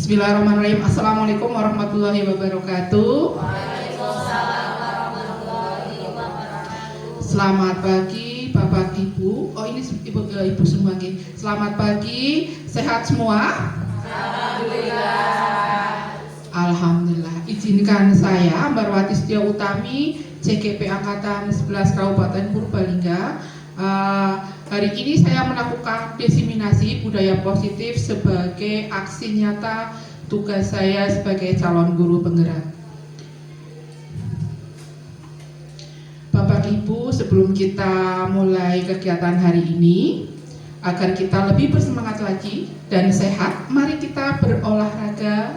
Bismillahirrahmanirrahim. Assalamualaikum warahmatullahi wabarakatuh. Waalaikumsalam warahmatullahi wabarakatuh. Selamat pagi Bapak Ibu. Oh ini ibu semua. Selamat pagi. Sehat semua? Alhamdulillah. Alhamdulillah. Izinkan saya Ambarwati Setia Utami, CGP Angkatan 11 Kabupaten Purbalingga. Hari ini saya melakukan diseminasi budaya positif sebagai aksi nyata tugas saya sebagai calon guru penggerak. Bapak Ibu, sebelum kita mulai kegiatan hari ini, agar kita lebih bersemangat lagi dan sehat, mari kita berolahraga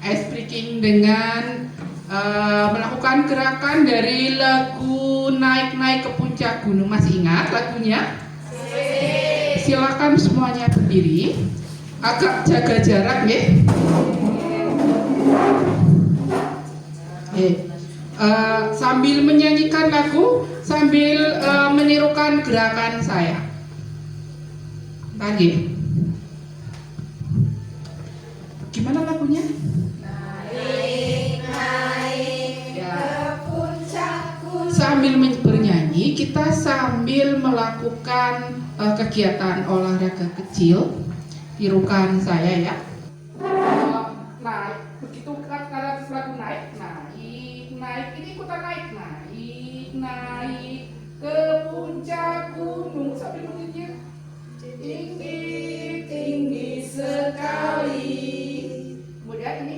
ice breaking dengan melakukan gerakan dari lagu Naik-Naik ke Puncak Gunung. Masih ingat lagunya? Silakan semuanya berdiri, agak jaga jarak ya. Sambil menyanyikan lagu, sambil menirukan gerakan saya. Lagi. Gimana lagunya? Sambil bernyanyi, kita sambil melakukan kegiatan olahraga kecil. Tirukan saya ya. Naik, begitu karena lagu naik, naik, ini ikutan naik, naik ke puncak gunung. Sambil menyanyi, tinggi, tinggi sekali. Kemudian ini,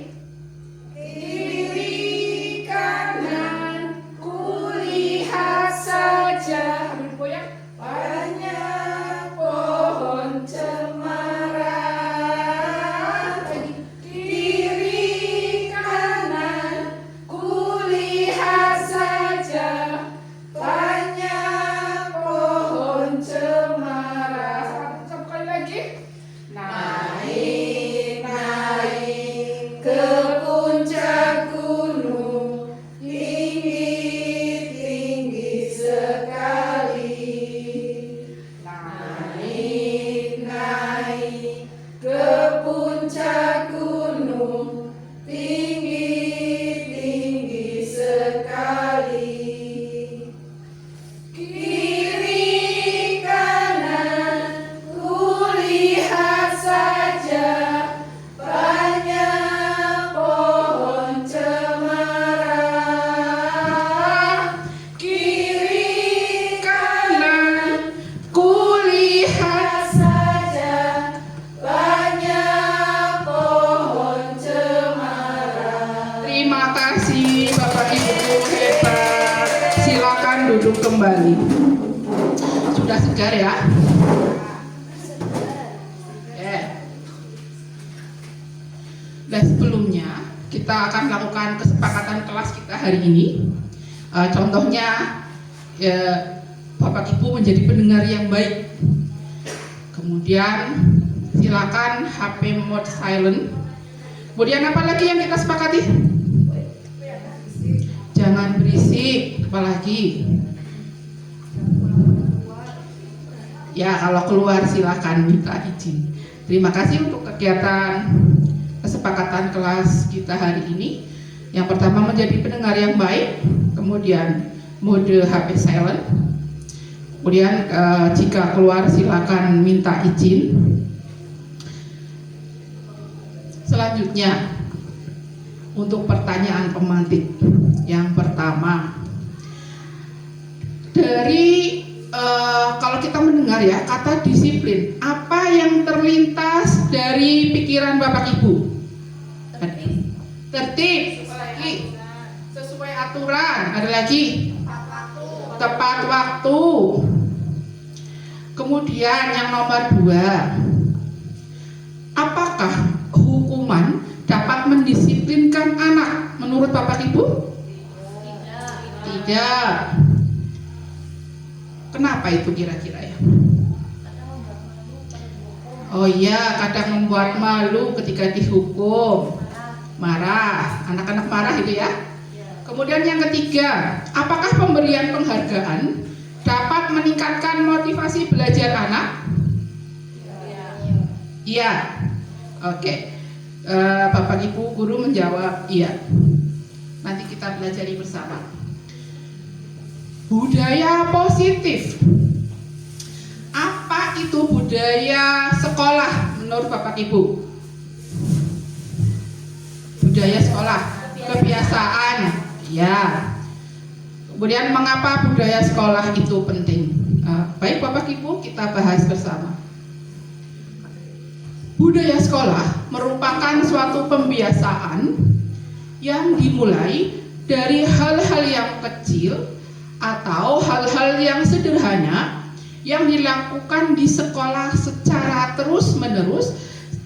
kiri kanan kulihat saja, ambil goyang, banyak pohon cemara. Kiri kanan kulihat saja, banyak pohon cemara. Satu kali lagi, naik, naik ke puncak gunung, tinggi, tinggi sekali. Naik, naik ke puncak gunung, tinggi, tinggi sekali. Kiri kanan kulihat saja, banyak pohon cemara. Kiri kanan kulihat saja, banyak pohon cemara. Terima kasih Bapak Ibu, hebat. Silakan duduk kembali. Sudah segar ya? Dan sebelumnya kita akan melakukan kesepakatan kelas kita hari ini. Contohnya Bapak Ibu menjadi pendengar yang baik. Kemudian silakan HP mode silent. Kemudian apa lagi yang kita sepakati? Jangan berisik, apalagi. Ya, kalau keluar silakan minta izin. Terima kasih untuk kegiatan kesepakatan kelas kita hari ini. Yang pertama menjadi pendengar yang baik, kemudian mode HP silent. Kemudian jika keluar silakan minta izin. Selanjutnya untuk pertanyaan pemantik. Yang pertama, dari kalau kita mendengar ya kata disiplin, apa yang terlintas dari pikiran Bapak Ibu? Tertib, lagi sesuai aturan, ada lagi tepat waktu. Kemudian yang nomor 2, apakah hukuman dapat mendisiplinkan anak menurut Bapak Ibu? Tidak. Kenapa itu kira-kira ya? Oh iya, kadang membuat malu ketika dihukum, marah, anak-anak marah itu ya. Kemudian yang ketiga, apakah pemberian penghargaan dapat meningkatkan motivasi belajar anak? Iya. Oke. Bapak Ibu guru menjawab iya. Nanti kita pelajari bersama. Budaya positif. Apa itu budaya sekolah menurut Bapak Ibu? Budaya sekolah, kebiasaan. Ya. Kemudian mengapa budaya sekolah itu penting? Baik Bapak Ibu, kita bahas bersama. Budaya sekolah merupakan suatu pembiasaan yang dimulai dari hal-hal yang kecil atau hal-hal yang sederhana yang dilakukan di sekolah secara terus-menerus,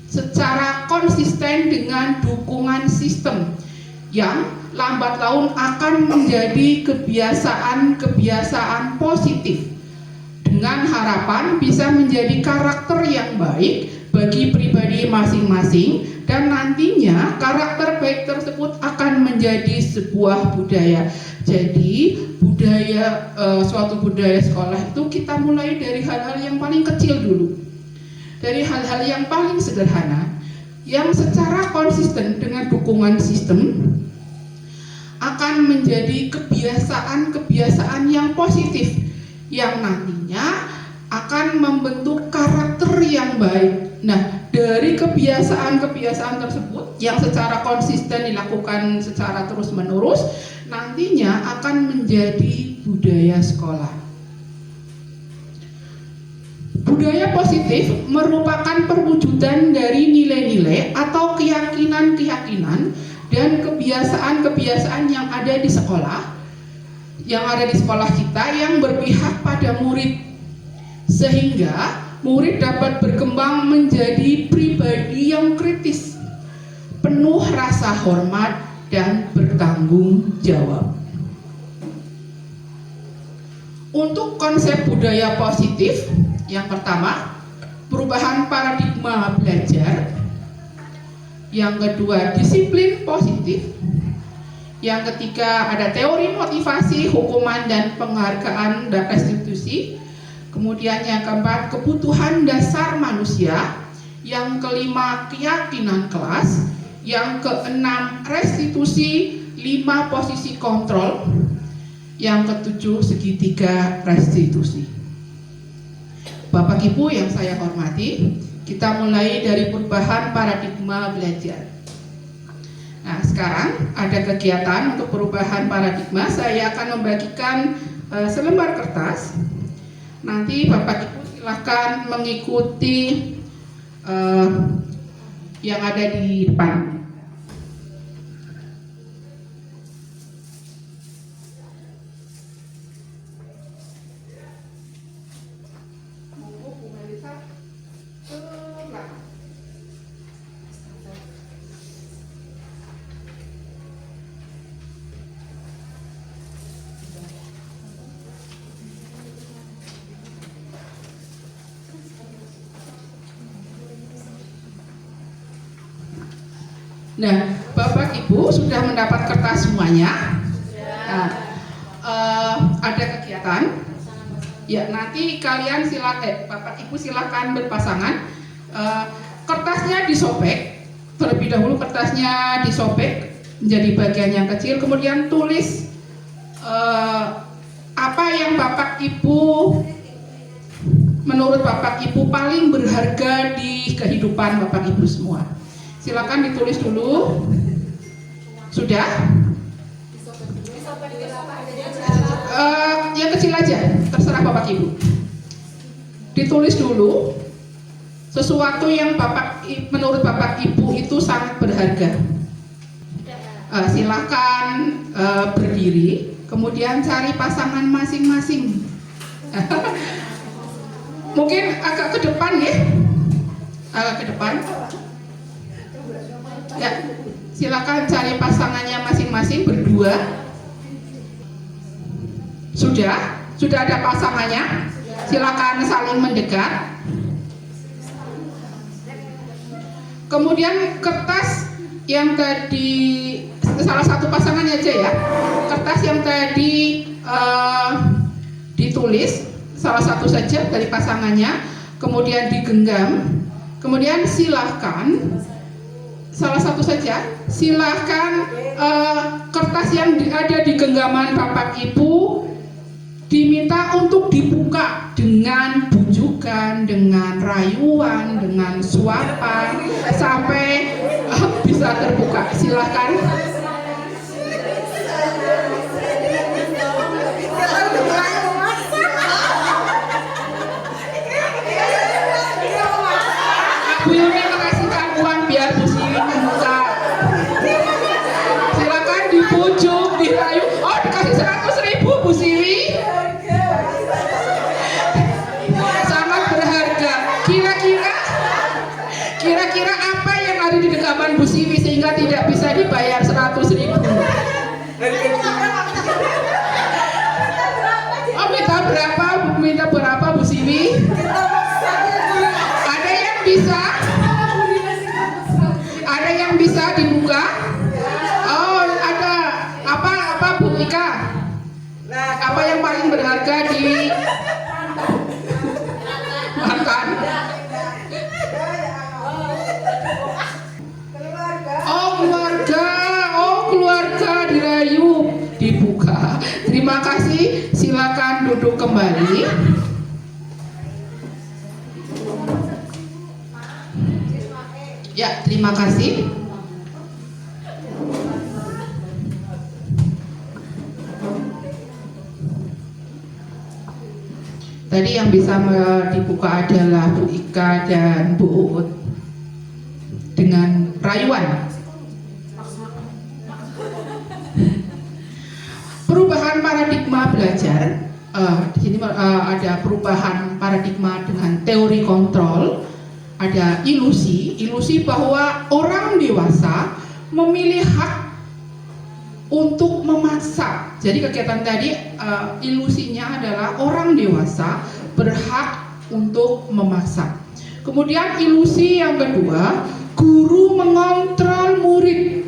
secara konsisten dengan dukungan sistem yang lambat laun akan menjadi kebiasaan-kebiasaan positif dengan harapan bisa menjadi karakter yang baik bagi pribadi masing-masing, dan nantinya karakter baik tersebut akan menjadi sebuah budaya. Jadi suatu budaya sekolah itu kita mulai dari hal-hal yang paling kecil dulu, dari hal-hal yang paling sederhana yang secara konsisten dengan dukungan sistem akan menjadi kebiasaan-kebiasaan yang positif yang nantinya akan membentuk karakter yang baik. Nah, dari kebiasaan-kebiasaan tersebut yang secara konsisten dilakukan secara terus-menerus, nantinya akan menjadi budaya sekolah. Budaya positif merupakan perwujudan dari nilai-nilai atau keyakinan-keyakinan dan kebiasaan-kebiasaan yang ada di sekolah, kita yang berpihak pada murid, sehingga murid dapat berkembang menjadi pribadi yang kritis, penuh rasa hormat dan bertanggung jawab. Untuk konsep budaya positif, yang pertama, perubahan paradigma belajar. Yang kedua, disiplin positif. Yang ketiga, ada teori motivasi, hukuman, dan penghargaan dan restitusi. Kemudian yang keempat, kebutuhan dasar manusia. Yang kelima, keyakinan kelas. Yang keenam, restitusi. 5, posisi kontrol. Yang ketujuh, segitiga restitusi. Bapak Ibu yang saya hormati, kita mulai dari perubahan paradigma belajar. Nah, sekarang ada kegiatan untuk perubahan paradigma. Saya akan membagikan selembar kertas. Nanti Bapak Ibu silakan mengikuti yang ada di depan. Nah, Bapak Ibu sudah mendapat kertas semuanya. Nah, ada kegiatan. Ya, nanti kalian silakan, Bapak Ibu silakan berpasangan. Kertasnya disobek. Terlebih dahulu kertasnya disobek menjadi bagian yang kecil. Kemudian tulis apa yang Bapak Ibu, menurut Bapak Ibu paling berharga di kehidupan Bapak Ibu semua. Silakan ditulis dulu. Sudah? Yang kecil aja, terserah Bapak Ibu. Ditulis dulu sesuatu yang menurut Bapak Ibu itu sangat berharga. Silakan berdiri, kemudian cari pasangan masing-masing. Mungkin agak ke depan ya, agak ke depan. Ya, silakan cari pasangannya masing-masing berdua. Sudah ada pasangannya. Silakan saling mendekat. Kemudian kertas yang tadi, salah satu pasangannya aja ya. Kertas yang tadi ditulis salah satu saja dari pasangannya, kemudian digenggam. Kemudian silakan salah satu saja. Silahkan kertas yang ada di genggaman Bapak Ibu diminta untuk dibuka dengan bujukan, dengan rayuan, dengan suapan sampai bisa terbuka. Silahkan. Bu Yuni mengasihkan uang biar Bu Siwi membuka. Silakan dibujuk, dirayu. Oh, dikasih 100.000 Bu Siwi. Sangat berharga. Kira-kira apa yang ada di genggaman Bu Siwi sehingga tidak bisa dibayar 100.000? Oh, minta berapa Bu Siwi? Ada yang bisa dibuka? Oh, ada. Apa Bu Ika? Apa yang paling berharga di makan? Keluarga dirayu, dibuka. Terima kasih. Silakan duduk kembali. Ya, terima kasih. Tadi yang bisa dibuka adalah Bu Ika dan Bu Uut dengan rayuan. Perubahan paradigma belajar. Di sini ada perubahan paradigma dengan teori kontrol. Ada ilusi bahwa orang dewasa memilih hak untuk memaksa. Jadi kegiatan tadi ilusinya adalah orang dewasa berhak untuk memaksa. Kemudian ilusi yang kedua, guru mengontrol murid.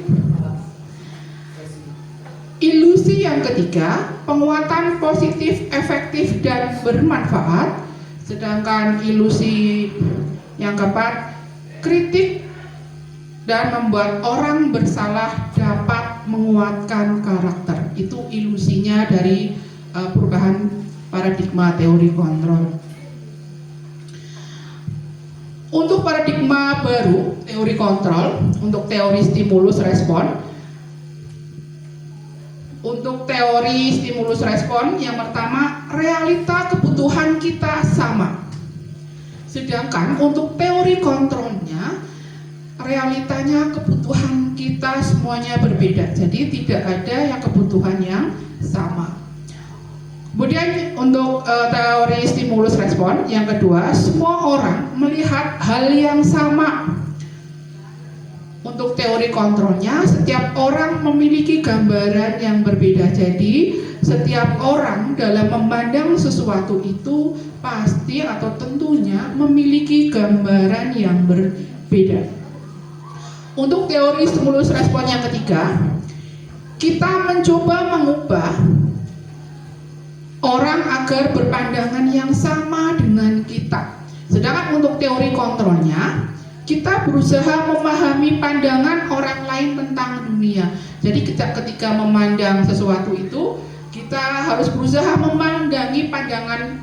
Ilusi yang ketiga, penguatan positif, efektif, dan bermanfaat. Sedangkan ilusi yang keempat, kritik dan membuat orang bersalah dapat menguatkan karakter. Itu ilusinya dari perubahan paradigma teori kontrol. Untuk paradigma baru teori kontrol, untuk teori stimulus respon. Untuk teori stimulus respon, yang pertama, realita kebutuhan kita sama. Sedangkan untuk teori kontrolnya, realitanya kebutuhan kita semuanya berbeda. Jadi tidak ada yang kebutuhan yang sama. Kemudian untuk teori stimulus respon, yang kedua, semua orang melihat hal yang sama. Untuk teori kontrolnya, setiap orang memiliki gambaran yang berbeda. Jadi setiap orang dalam memandang sesuatu itu pasti atau tentunya memiliki gambaran yang berbeda. Untuk teori stimulus respon yang ketiga, kita mencoba mengubah orang agar berpandangan yang sama dengan kita. Sedangkan untuk teori kontrolnya, kita berusaha memahami pandangan orang lain tentang dunia. Jadi ketika memandang sesuatu itu, kita harus berusaha memahami pandangan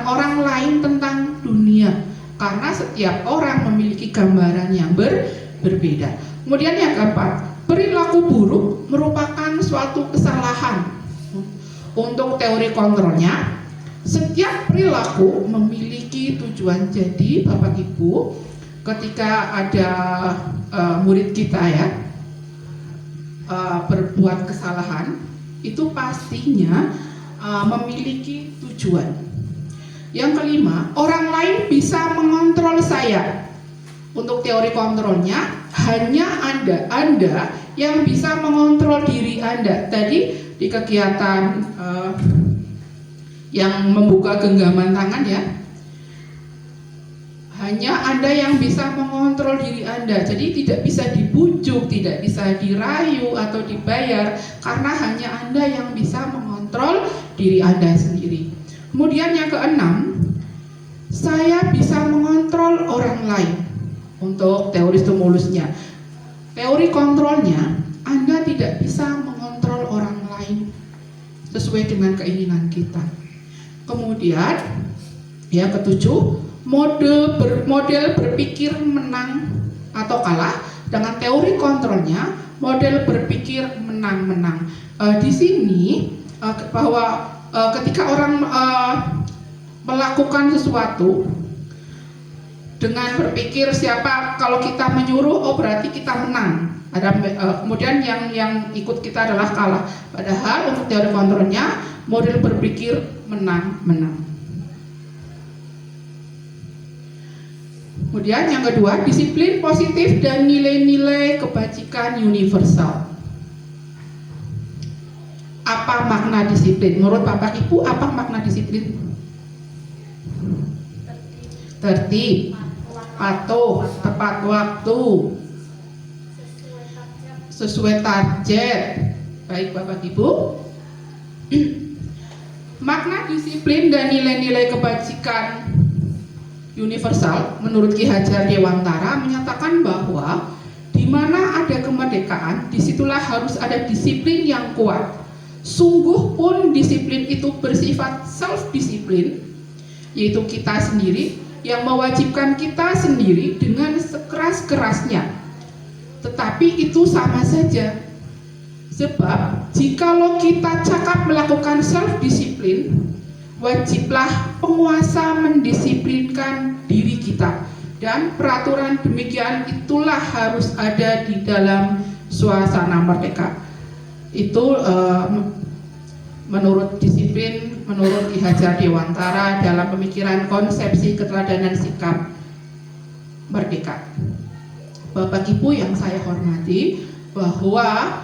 orang lain tentang dunia. Karena setiap orang memiliki gambaran yang berbeda. Kemudian yang keempat, perilaku buruk merupakan suatu kesalahan. Untuk teori kontrolnya, setiap perilaku memiliki tujuan. Jadi Bapak Ibu, ketika ada murid kita ya berbuat kesalahan, itu pastinya memiliki tujuan. Yang kelima, orang lain bisa mengontrol saya. Untuk teori kontrolnya, hanya Anda yang bisa mengontrol diri Anda. Tadi di kegiatan yang membuka genggaman tangan ya, hanya Anda yang bisa mengontrol diri Anda. Jadi tidak bisa dibujuk, tidak bisa dirayu atau dibayar, karena hanya Anda yang bisa mengontrol diri Anda sendiri. Kemudian yang keenam, saya bisa mengontrol orang lain. untuk teori stimulusnya. Teori kontrolnya, Anda tidak bisa mengontrol orang lain sesuai dengan keinginan kita. Kemudian, yang ketujuh, model berpikir menang atau kalah. Dengan teori kontrolnya, model berpikir menang-menang. Di sini bahwa ketika orang melakukan sesuatu dengan berpikir kalau kita menyuruh, oh berarti kita menang. Kemudian yang ikut kita adalah kalah. Padahal untuk teori kontrolnya, model berpikir menang-menang. Kemudian yang kedua, disiplin positif dan nilai-nilai kebajikan universal. Apa makna disiplin? Menurut Bapak Ibu, apa makna disiplin? Tertib, patuh, tepat waktu, sesuai target. Baik Bapak Ibu, makna disiplin dan nilai-nilai kebajikan universal menurut Ki Hajar Dewantara menyatakan bahwa di mana ada kemerdekaan, disitulah harus ada disiplin yang kuat. Sungguh pun disiplin itu bersifat self-disiplin, yaitu kita sendiri yang mewajibkan kita sendiri dengan sekeras-kerasnya. Tetapi itu sama saja. Sebab jikalau kita cakap melakukan self-disiplin, wajiblah penguasa mendisiplinkan diri kita. Dan peraturan demikian itulah harus ada di dalam suasana merdeka. Itu menurut disiplin, menurut Ki Hajar Dewantara dalam pemikiran konsepsi keteladanan sikap merdeka. Bapak Ibu yang saya hormati, bahwa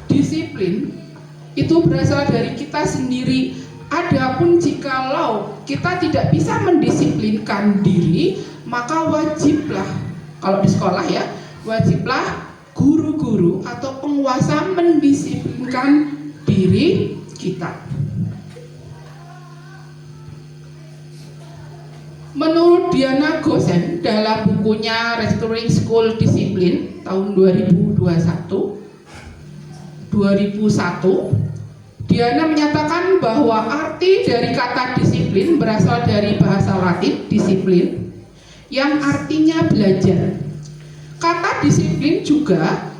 disiplin itu berasal dari kita sendiri. Adapun jikalau kita tidak bisa mendisiplinkan diri, maka wajiblah, kalau di sekolah ya, wajiblah guru-guru atau penguasa mendisiplinkan diri kita. Menurut Diana Gosen dalam bukunya Restoring School Discipline tahun 2001, Diana menyatakan bahwa arti dari kata disiplin berasal dari bahasa Latin disiplin yang artinya belajar. Kata disiplin juga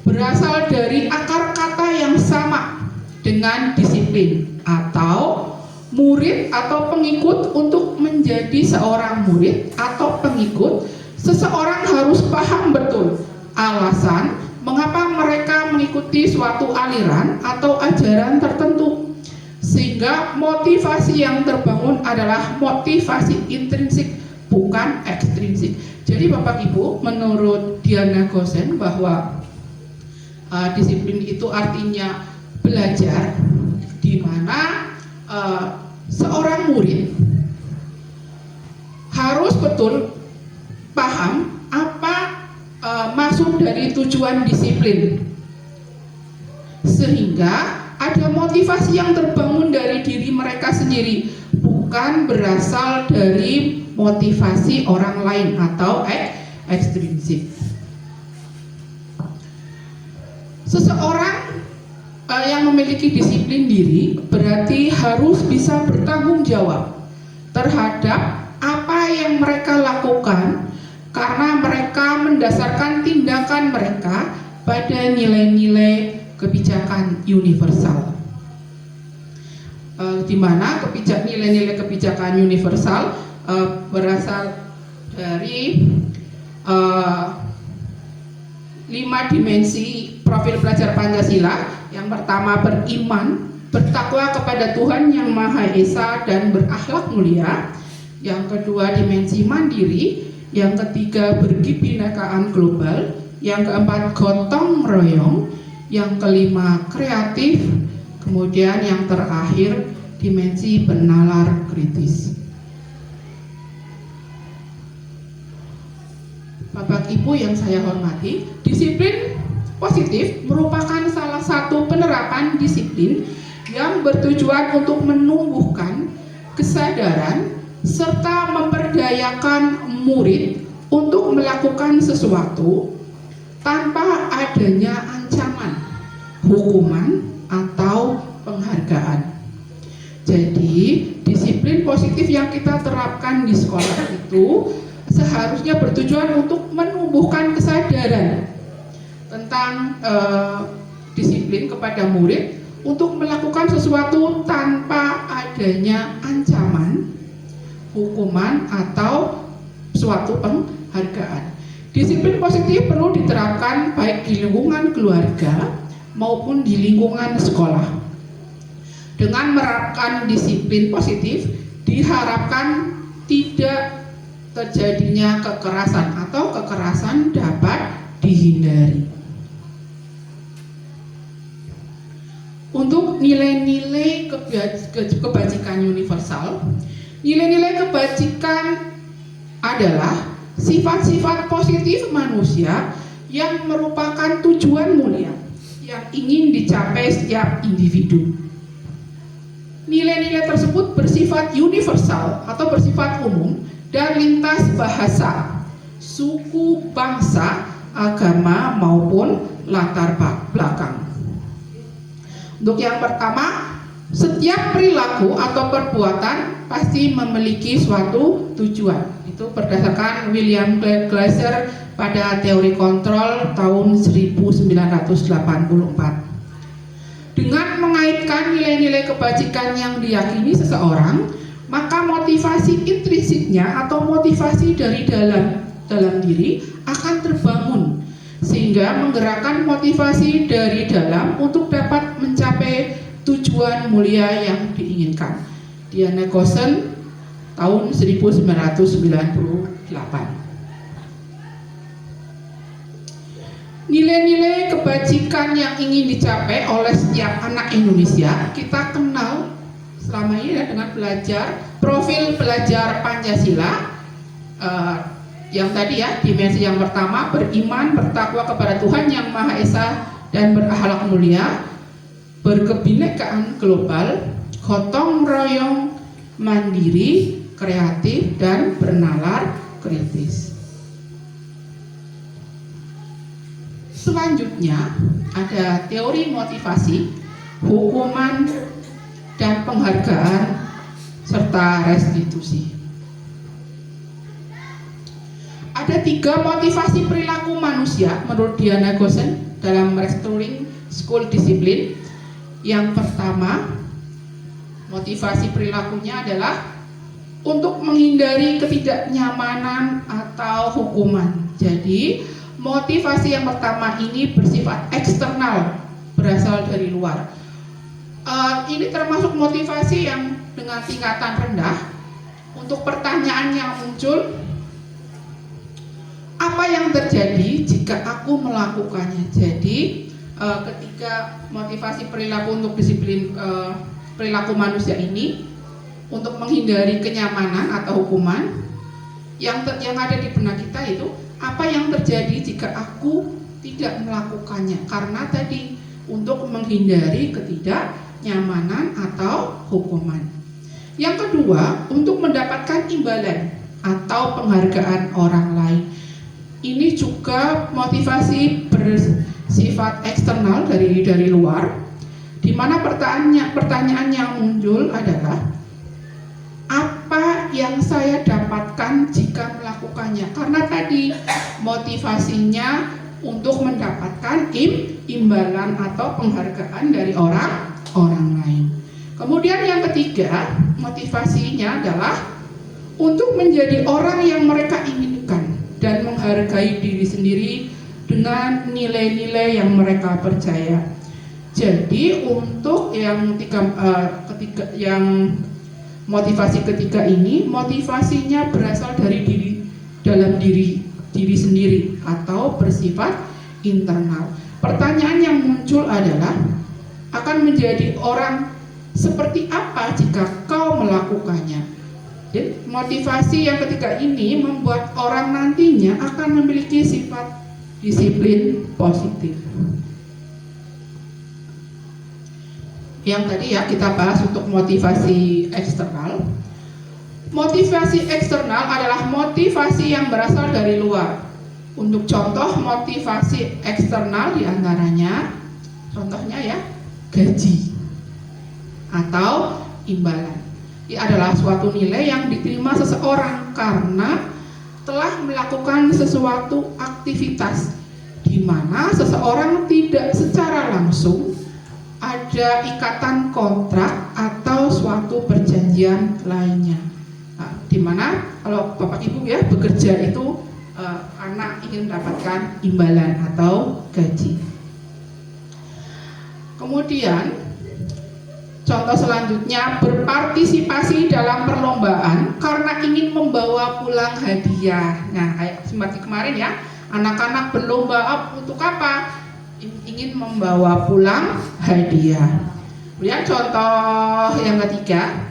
berasal dari akar kata yang sama dengan disiplin atau murid atau pengikut. Untuk menjadi seorang murid atau pengikut, seseorang harus paham betul alasan mengapa mereka mengikuti suatu aliran atau ajaran tertentu, sehingga motivasi yang terbangun adalah motivasi intrinsik, bukan ekstrinsik. Jadi Bapak Ibu, menurut Diana Gosen bahwa disiplin itu artinya belajar, di mana seorang murid harus betul paham apa maksud dari tujuan disiplin, sehingga ada motivasi yang terbangun dari diri mereka sendiri, bukan berasal dari motivasi orang lain atau ekstrinsik. Seseorang yang memiliki disiplin diri berarti harus bisa bertanggung jawab terhadap apa yang mereka lakukan, karena mereka mendasarkan tindakan mereka pada nilai-nilai kebijakan universal. Di mana nilai-nilai kebijakan universal berasal dari 5 dimensi profil pelajar Pancasila. Yang pertama, beriman, bertakwa kepada Tuhan Yang Maha Esa dan berakhlak mulia. Yang kedua, dimensi mandiri. Yang ketiga, berkebinekaan global. Yang keempat, gotong royong. Yang kelima, kreatif. Kemudian yang terakhir, dimensi benalar kritis. Bapak Ibu yang saya hormati, disiplin positif merupakan salah satu penerapan disiplin yang bertujuan untuk menumbuhkan kesadaran serta memperdayakan murid untuk melakukan sesuatu tanpa adanya ancaman, hukuman, atau penghargaan. Jadi, disiplin positif yang kita terapkan di sekolah itu seharusnya bertujuan untuk menumbuhkan kesadaran tentang disiplin kepada murid untuk melakukan sesuatu tanpa adanya ancaman, hukuman, atau suatu penghargaan. Disiplin positif perlu diterapkan baik di lingkungan keluarga maupun di lingkungan sekolah. Dengan menerapkan disiplin positif, diharapkan tidak terjadinya kekerasan atau kekerasan dapat dihindari. Untuk nilai-nilai kebajikan universal, nilai-nilai kebajikan adalah sifat-sifat positif manusia yang merupakan tujuan mulia yang ingin dicapai setiap individu. Nilai-nilai tersebut bersifat universal atau bersifat umum dan lintas bahasa, suku, bangsa, agama maupun latar belakang. Untuk yang pertama, setiap perilaku atau perbuatan pasti memiliki suatu tujuan. Itu berdasarkan William Glasser pada teori kontrol tahun 1984. Dengan mengaitkan nilai-nilai kebajikan yang diyakini seseorang, maka motivasi intrinsiknya atau motivasi dari dalam diri akan terbangun, sehingga menggerakkan motivasi dari dalam untuk dapat mencapai tujuan mulia yang diinginkan. Diana Gossen tahun 1998. Nilai-nilai kebajikan yang ingin dicapai oleh setiap anak Indonesia kita kenal selama ini dengan belajar profil belajar Pancasila yang tadi ya, dimensi yang pertama beriman, bertakwa kepada Tuhan yang Maha Esa dan berakhlak mulia, berkebinekaan global, gotong royong, mandiri, kreatif, dan bernalar kritis. Selanjutnya ada teori motivasi, hukuman, dan penghargaan serta restitusi. Ada 3 motivasi perilaku manusia menurut Diana Gossen dalam Restoring School Discipline. Yang pertama, motivasi perilakunya adalah untuk menghindari ketidaknyamanan atau hukuman. Jadi motivasi yang pertama ini bersifat eksternal, berasal dari luar. Ini termasuk motivasi yang dengan tingkatan rendah. Untuk pertanyaan yang muncul, apa yang terjadi jika aku melakukannya? Jadi ketika motivasi perilaku untuk disiplin perilaku manusia ini untuk menghindari kenyamanan atau hukuman, yang ada di benak kita itu, apa yang terjadi jika aku tidak melakukannya? Karena tadi untuk menghindari ketidaknyamanan atau hukuman. Yang kedua, untuk mendapatkan imbalan atau penghargaan orang lain. Ini juga motivasi bersifat eksternal dari luar, di mana pertanyaan yang muncul adalah apa yang saya dapatkan jika melakukannya? Karena tadi motivasinya untuk mendapatkan imbalan atau penghargaan dari orang lain. Kemudian yang ketiga, motivasinya adalah untuk menjadi orang yang mereka inginkan dan menghargai diri sendiri dengan nilai-nilai yang mereka percaya. Jadi untuk yang motivasi ketiga ini, motivasinya berasal dari dalam diri sendiri atau bersifat internal. Pertanyaan yang muncul adalah, akan menjadi orang seperti apa jika kau melakukannya? Jadi, motivasi yang ketiga ini membuat orang nantinya akan memiliki sifat disiplin positif. Yang tadi ya kita bahas untuk motivasi eksternal. Motivasi eksternal adalah motivasi yang berasal dari luar. Untuk contoh motivasi eksternal diantaranya, contohnya ya, gaji atau imbalan. Ini adalah suatu nilai yang diterima seseorang karena telah melakukan sesuatu aktivitas di mana seseorang tidak secara langsung ada ikatan kontrak atau suatu perjanjian lainnya. Nah, di mana kalau Bapak Ibu ya bekerja itu anak ingin mendapatkan imbalan atau gaji. Kemudian contoh selanjutnya, berpartisipasi dalam perlombaan karena ingin membawa pulang hadiah. Nah, seperti kemarin ya, anak-anak berlomba untuk apa? Ingin membawa pulang hadiah. Kemudian contoh yang ketiga,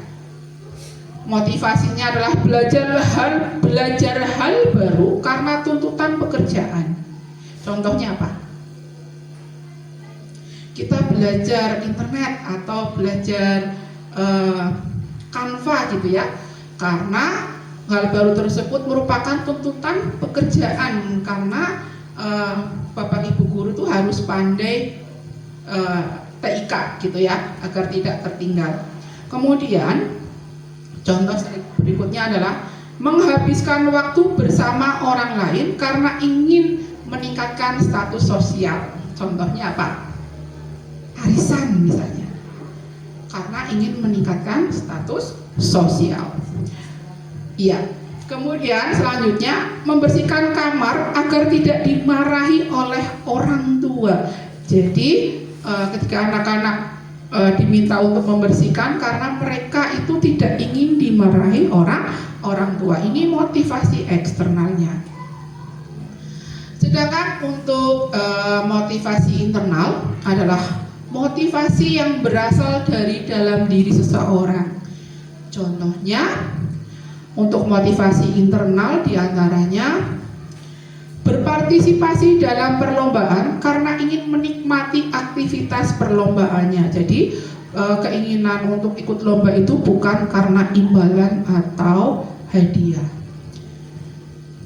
motivasinya adalah belajar hal baru karena tuntutan pekerjaan. Contohnya apa? Kita belajar internet atau belajar Canva gitu ya, karena hal baru tersebut merupakan tuntutan pekerjaan karena Bapak Ibu guru itu harus pandai TIK gitu ya, agar tidak tertinggal. Kemudian contoh berikutnya adalah menghabiskan waktu bersama orang lain karena ingin meningkatkan status sosial. Contohnya apa? Arisan misalnya, karena ingin meningkatkan status sosial. Iya. Kemudian selanjutnya, membersihkan kamar agar tidak dimarahi oleh orang tua. Jadi ketika anak-anak diminta untuk membersihkan karena mereka itu tidak ingin dimarahi orang tua. Ini motivasi eksternalnya. Sedangkan untuk motivasi internal adalah motivasi yang berasal dari dalam diri seseorang. Contohnya, untuk motivasi internal diantaranya berpartisipasi dalam perlombaan karena ingin menikmati aktivitas perlombaannya. Jadi keinginan untuk ikut lomba itu bukan karena imbalan atau hadiah.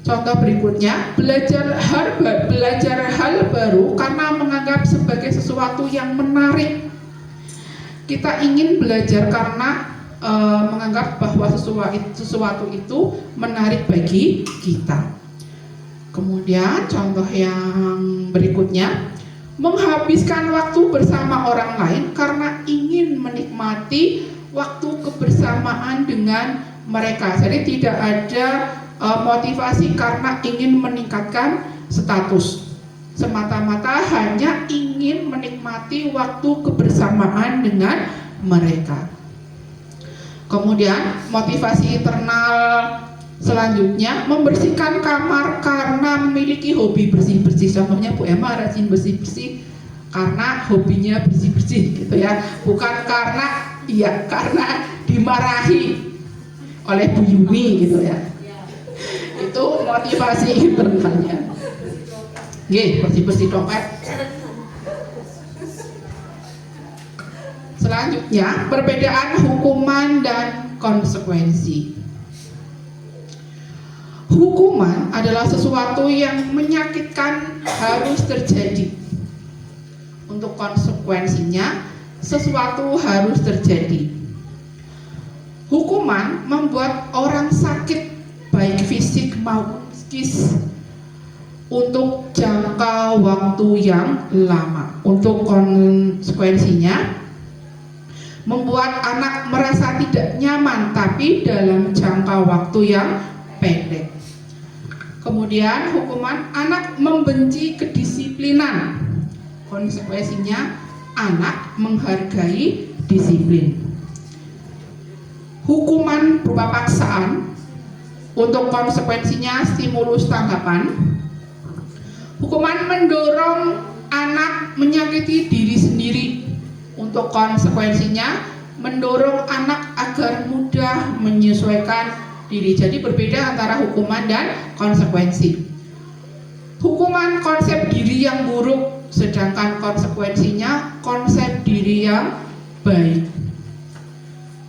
Contoh berikutnya, belajar hal baru karena menganggap sebagai sesuatu yang menarik. Kita ingin belajar karena menganggap bahwa sesuatu itu menarik bagi kita. Kemudian contoh yang berikutnya, menghabiskan waktu bersama orang lain karena ingin menikmati waktu kebersamaan dengan mereka. Jadi tidak ada motivasi karena ingin meningkatkan status, semata-mata hanya ingin menikmati waktu kebersamaan dengan mereka. Kemudian motivasi internal selanjutnya, membersihkan kamar karena memiliki hobi bersih-bersih. Contohnya Bu Emma rajin bersih-bersih karena hobinya bersih-bersih gitu ya, bukan karena dimarahi oleh Bu Yumi gitu ya. Itu motivasi internalnya. Nggih, bersih-bersih dompet. Selanjutnya, perbedaan hukuman dan konsekuensi. Hukuman adalah sesuatu yang menyakitkan harus terjadi. Untuk konsekuensinya, sesuatu harus terjadi. Hukuman membuat orang sakit baik fisik maupun psikis untuk jangka waktu yang lama. Untuk konsekuensinya, membuat anak merasa tidak nyaman tapi dalam jangka waktu yang pendek. Kemudian hukuman, anak membenci kedisiplinan. Konsekuensinya, anak menghargai disiplin. Hukuman berupa paksaan, untuk konsekuensinya stimulus tanggapan. Hukuman mendorong anak menyakiti diri sendiri. Untuk konsekuensinya, mendorong anak agar mudah menyesuaikan diri. Jadi berbeda antara hukuman dan konsekuensi. Hukuman konsep diri yang buruk, sedangkan konsekuensinya konsep diri yang baik.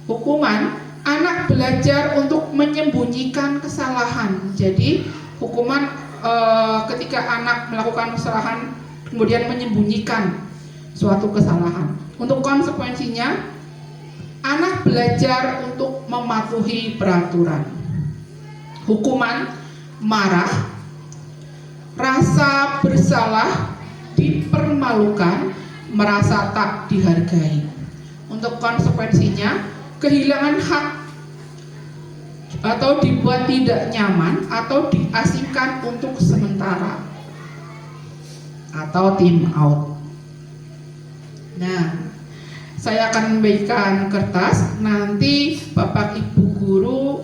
Hukuman Anak belajar untuk menyembunyikan kesalahan. Jadi hukuman ketika anak melakukan kesalahan kemudian menyembunyikan suatu kesalahan. Untuk konsekuensinya, anak belajar untuk mematuhi peraturan. Hukuman marah, rasa bersalah, dipermalukan, merasa tak dihargai. Untuk konsekuensinya, kehilangan hak atau dibuat tidak nyaman atau diasingkan untuk sementara atau time out. Nah, saya akan membagikan kertas. Nanti Bapak Ibu guru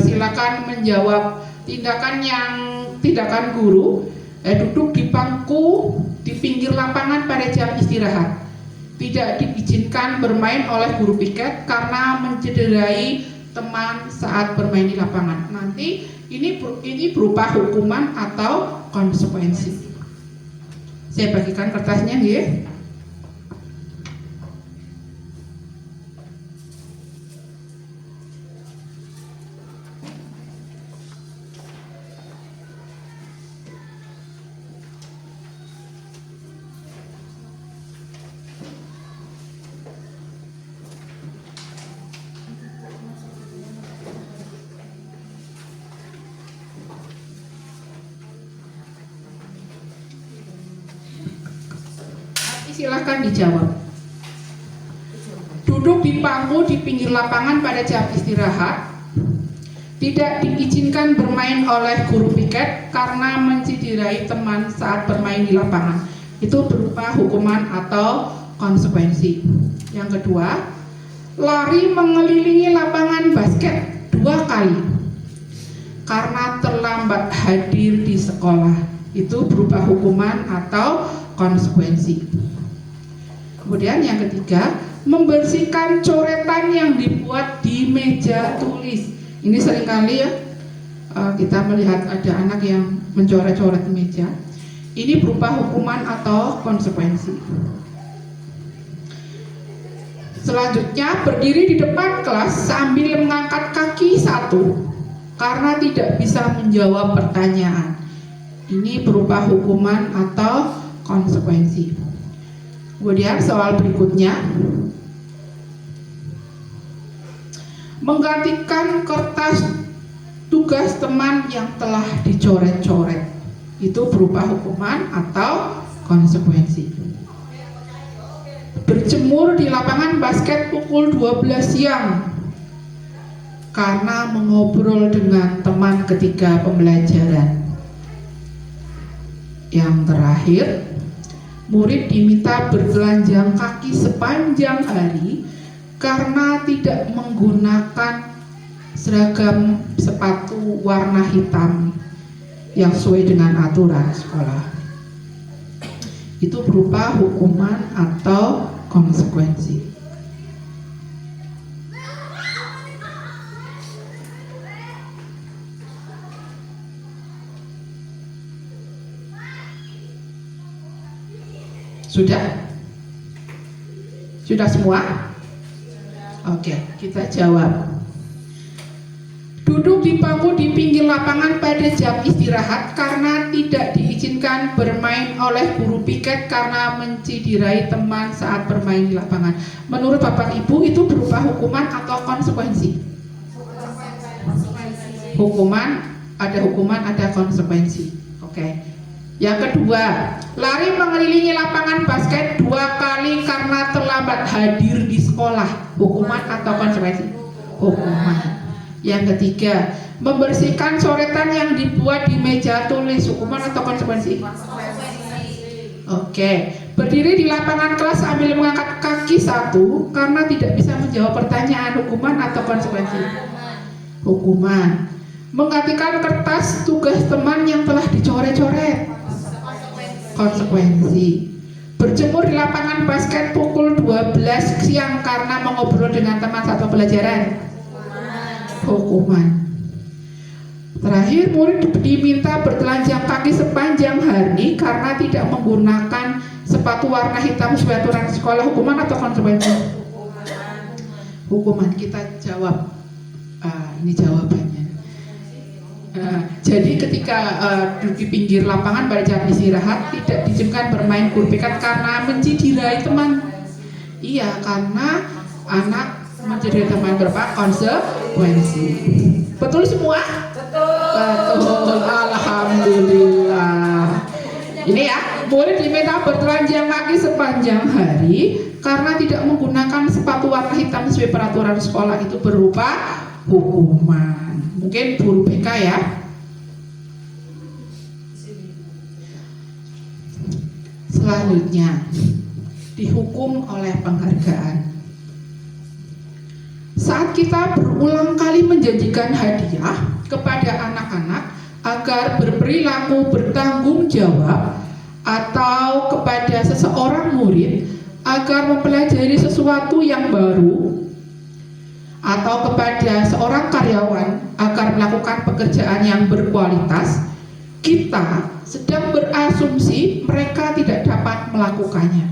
silakan menjawab tindakan guru duduk di bangku di pinggir lapangan pada jam istirahat. Tidak diizinkan bermain oleh guru piket karena mencederai teman saat bermain di lapangan. Nanti ini berupa hukuman atau konsekuensi. Saya bagikan kertasnya, nggih. Silahkan dijawab. Duduk di bangku di pinggir lapangan pada jam istirahat. Tidak diizinkan bermain oleh guru piket karena mencederai teman saat bermain di lapangan. Itu berupa hukuman atau konsekuensi. Yang kedua, lari mengelilingi lapangan basket 2 kali karena terlambat hadir di sekolah. Itu berupa hukuman atau konsekuensi. Kemudian yang ketiga, membersihkan coretan yang dibuat di meja tulis. Ini seringkali ya kita melihat ada anak yang mencoret-coret meja. Ini berupa hukuman atau konsekuensi. Selanjutnya, berdiri di depan kelas sambil mengangkat kaki 1 karena tidak bisa menjawab pertanyaan. Ini berupa hukuman atau konsekuensi. Kemudian soal berikutnya, menggantikan kertas tugas teman yang telah dicoret-coret. Itu berupa hukuman atau konsekuensi. Berjemur di lapangan basket pukul 12 siang karena mengobrol dengan teman ketika pembelajaran. Yang terakhir, murid diminta bertelanjang kaki sepanjang hari karena tidak menggunakan seragam sepatu warna hitam yang sesuai dengan aturan sekolah. Itu berupa hukuman atau konsekuensi. Sudah? Sudah semua? Oke, kita jawab. Duduk di bangku di pinggir lapangan pada jam istirahat karena tidak diizinkan bermain oleh guru piket karena mencederai teman saat bermain di lapangan. Menurut Bapak Ibu itu berupa hukuman atau konsekuensi? Hukuman, ada konsekuensi. Oke. Yang kedua, lari mengelilingi lapangan basket 2 kali karena terlambat hadir di sekolah. Hukuman atau konsekuensi? Hukuman. Yang ketiga, membersihkan coretan yang dibuat di meja tulis. Hukuman atau konsekuensi? Oke. Berdiri di lapangan kelas sambil mengangkat kaki 1 karena tidak bisa menjawab pertanyaan. Hukuman atau konsekuensi? Hukuman. Menggantikan kertas tugas teman yang telah dicoret-coret. Konsekuensi. Berjemur di lapangan basket pukul 12 siang karena mengobrol dengan teman saat pembelajaran. Hukuman. Terakhir, murid diminta bertelanjang kaki sepanjang hari karena tidak menggunakan sepatu warna hitam sesuai aturan sekolah. Hukuman atau konsekuensi? Hukuman. Kita jawab. Ini jawabannya. Jadi ketika duduk di pinggir lapangan pada jam istirahat tidak diizinkan bermain kurpikat karena menciderai teman. Iya, karena anak menciderai teman berapa konsekuensi. Betul semua? Betul. Alhamdulillah. Ini ya, murid diminta bertelanjang kaki sepanjang hari karena tidak menggunakan sepatu warna hitam sesuai peraturan sekolah itu berupa hukuman. Mungkin guru BK ya. Selanjutnya dihukum oleh penghargaan. Saat kita berulang kali menjanjikan hadiah kepada anak-anak agar berperilaku bertanggung jawab, atau kepada seseorang murid agar mempelajari sesuatu yang baru, atau kepada seorang karyawan agar melakukan pekerjaan yang berkualitas, kita sedang berasumsi mereka tidak dapat melakukannya,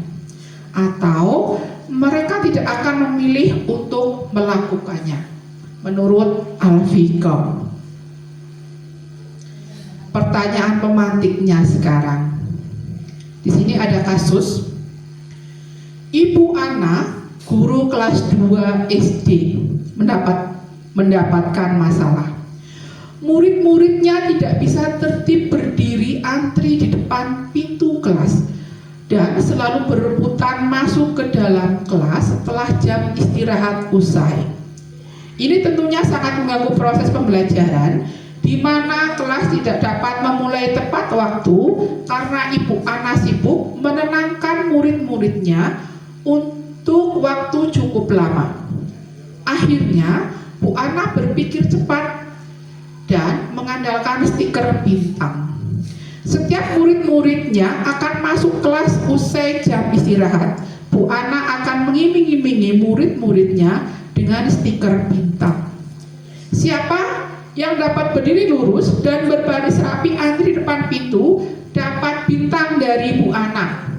atau mereka tidak akan memilih untuk melakukannya. Menurut Al-Fiqh. Pertanyaan pemantiknya sekarang. Di sini ada kasus Ibu Ana, guru kelas 2 SD, mendapatkan masalah. Murid-muridnya tidak bisa tertib berdiri antri di depan pintu kelas dan selalu berebutan masuk ke dalam kelas setelah jam istirahat usai. Ini tentunya sangat mengganggu proses pembelajaran, di mana kelas tidak dapat memulai tepat waktu karena Ibu Ana sibuk menenangkan murid-muridnya untuk waktu cukup lama. Akhirnya Bu Ana berpikir cepat dan mengandalkan stiker bintang. Setiap murid-muridnya akan masuk kelas usai jam istirahat. Bu Ana akan mengiming-imingi murid-muridnya dengan stiker bintang. Siapa yang dapat berdiri lurus dan berbaris rapi antri depan pintu dapat bintang dari Bu Ana,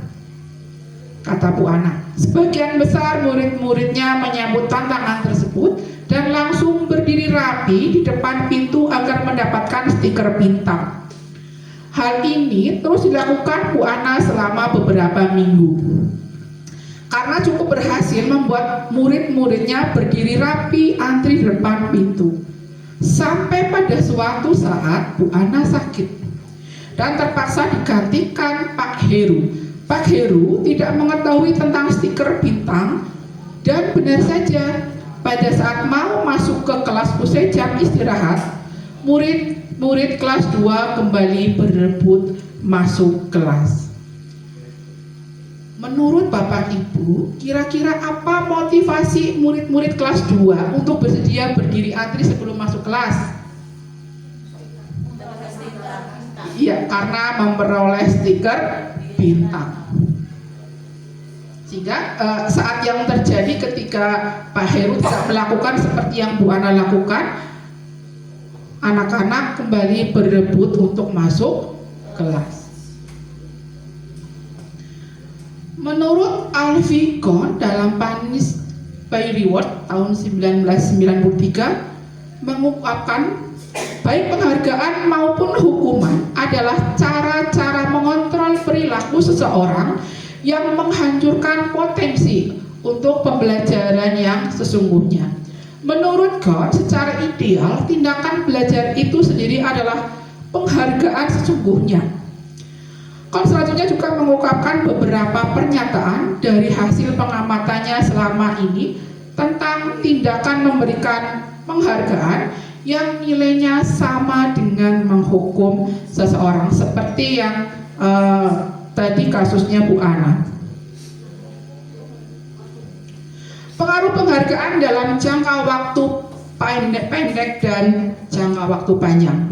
kata Bu Ana. Sebagian besar murid-muridnya menyambut tantangan tersebut dan langsung berdiri rapi di depan pintu agar mendapatkan stiker bintang. Hal ini terus dilakukan Bu Ana selama beberapa minggu. Karena cukup berhasil membuat murid-muridnya berdiri rapi antri di depan pintu. Sampai pada suatu saat Bu Ana sakit dan terpaksa digantikan Pak Heru. Pak Heru tidak mengetahui tentang stiker bintang dan benar saja pada saat mau masuk ke kelas usai jam istirahat, murid kelas 2 kembali berebut masuk kelas. Menurut Bapak Ibu, kira-kira apa motivasi murid-murid kelas 2 untuk bersedia berdiri antri sebelum masuk kelas? Iya, karena memperoleh stiker bintang. Sehingga saat yang terjadi ketika Pak Heru tidak melakukan seperti yang Bu Ana lakukan, anak-anak kembali berebut untuk masuk kelas. Menurut Al-Fiqh dalam Punish by Reward tahun 1993 mengungkapkan baik penghargaan maupun hukuman adalah cara-cara mengontrol perilaku seseorang yang menghancurkan potensi untuk pembelajaran yang sesungguhnya. Menurut God, secara ideal tindakan belajar itu sendiri adalah penghargaan sesungguhnya. Selanjutnya juga mengungkapkan beberapa pernyataan dari hasil pengamatannya selama ini tentang tindakan memberikan penghargaan yang nilainya sama dengan menghukum seseorang, seperti yang tadi kasusnya Bu Ana. Pengaruh penghargaan dalam jangka waktu pendek dan jangka waktu panjang.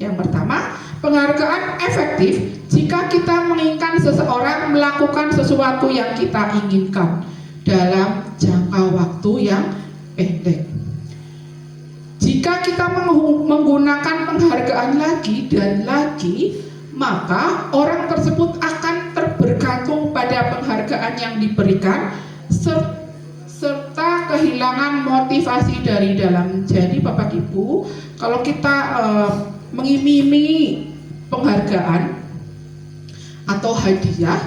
Yang pertama, penghargaan efektif jika kita menginginkan seseorang melakukan sesuatu yang kita inginkan dalam jangka waktu yang pendek. Jika kita menggunakan penghargaan lagi dan lagi, maka orang tersebut akan bergantung pada penghargaan yang diberikan serta kehilangan motivasi dari dalam. Jadi Bapak Ibu, kalau kita mengiming-imingi penghargaan atau hadiah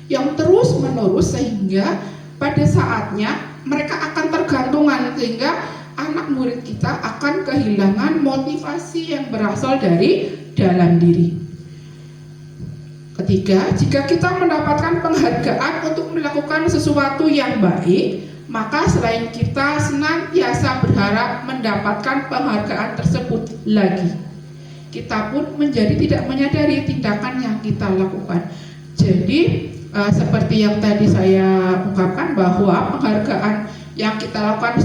yang terus menerus, sehingga pada saatnya mereka akan tergantungan, sehingga anak murid kita akan kehilangan motivasi yang berasal dari dalam diri. Ketiga, jika kita mendapatkan penghargaan untuk melakukan sesuatu yang baik, maka selain kita senantiasa berharap mendapatkan penghargaan tersebut lagi, kita pun menjadi tidak menyadari tindakan yang kita lakukan. Jadi seperti yang tadi saya ungkapkan, bahwa penghargaan yang kita lakukan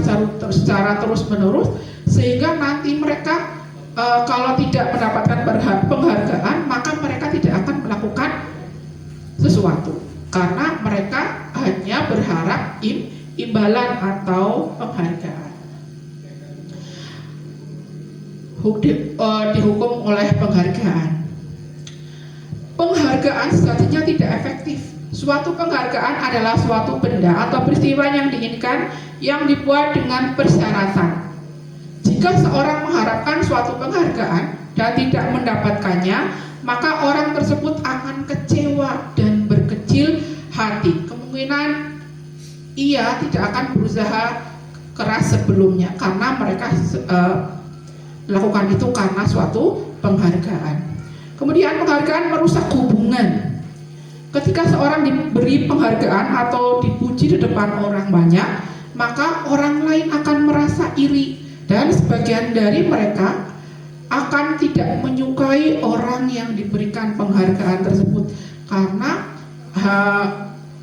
secara terus-menerus, sehingga nanti mereka kalau tidak mendapatkan penghargaan, maka mereka tidak akan melakukan sesuatu, karena mereka hanya berharap imbalan atau penghargaan. Dihukum oleh penghargaan. Penghargaan sejatinya tidak efektif. Suatu penghargaan adalah suatu benda atau peristiwa yang diinginkan yang dibuat dengan persyaratan. Jika seorang mengharapkan suatu penghargaan dan tidak mendapatkannya, maka orang tersebut akan kecewa dan berkecil hati. Kemungkinan ia tidak akan berusaha keras sebelumnya, karena mereka melakukan itu karena suatu penghargaan. Kemudian penghargaan merusak hubungan. Ketika seorang diberi penghargaan atau dipuji di depan orang banyak, maka orang lain akan merasa iri, dan sebagian dari mereka akan tidak menyukai orang yang diberikan penghargaan tersebut, karena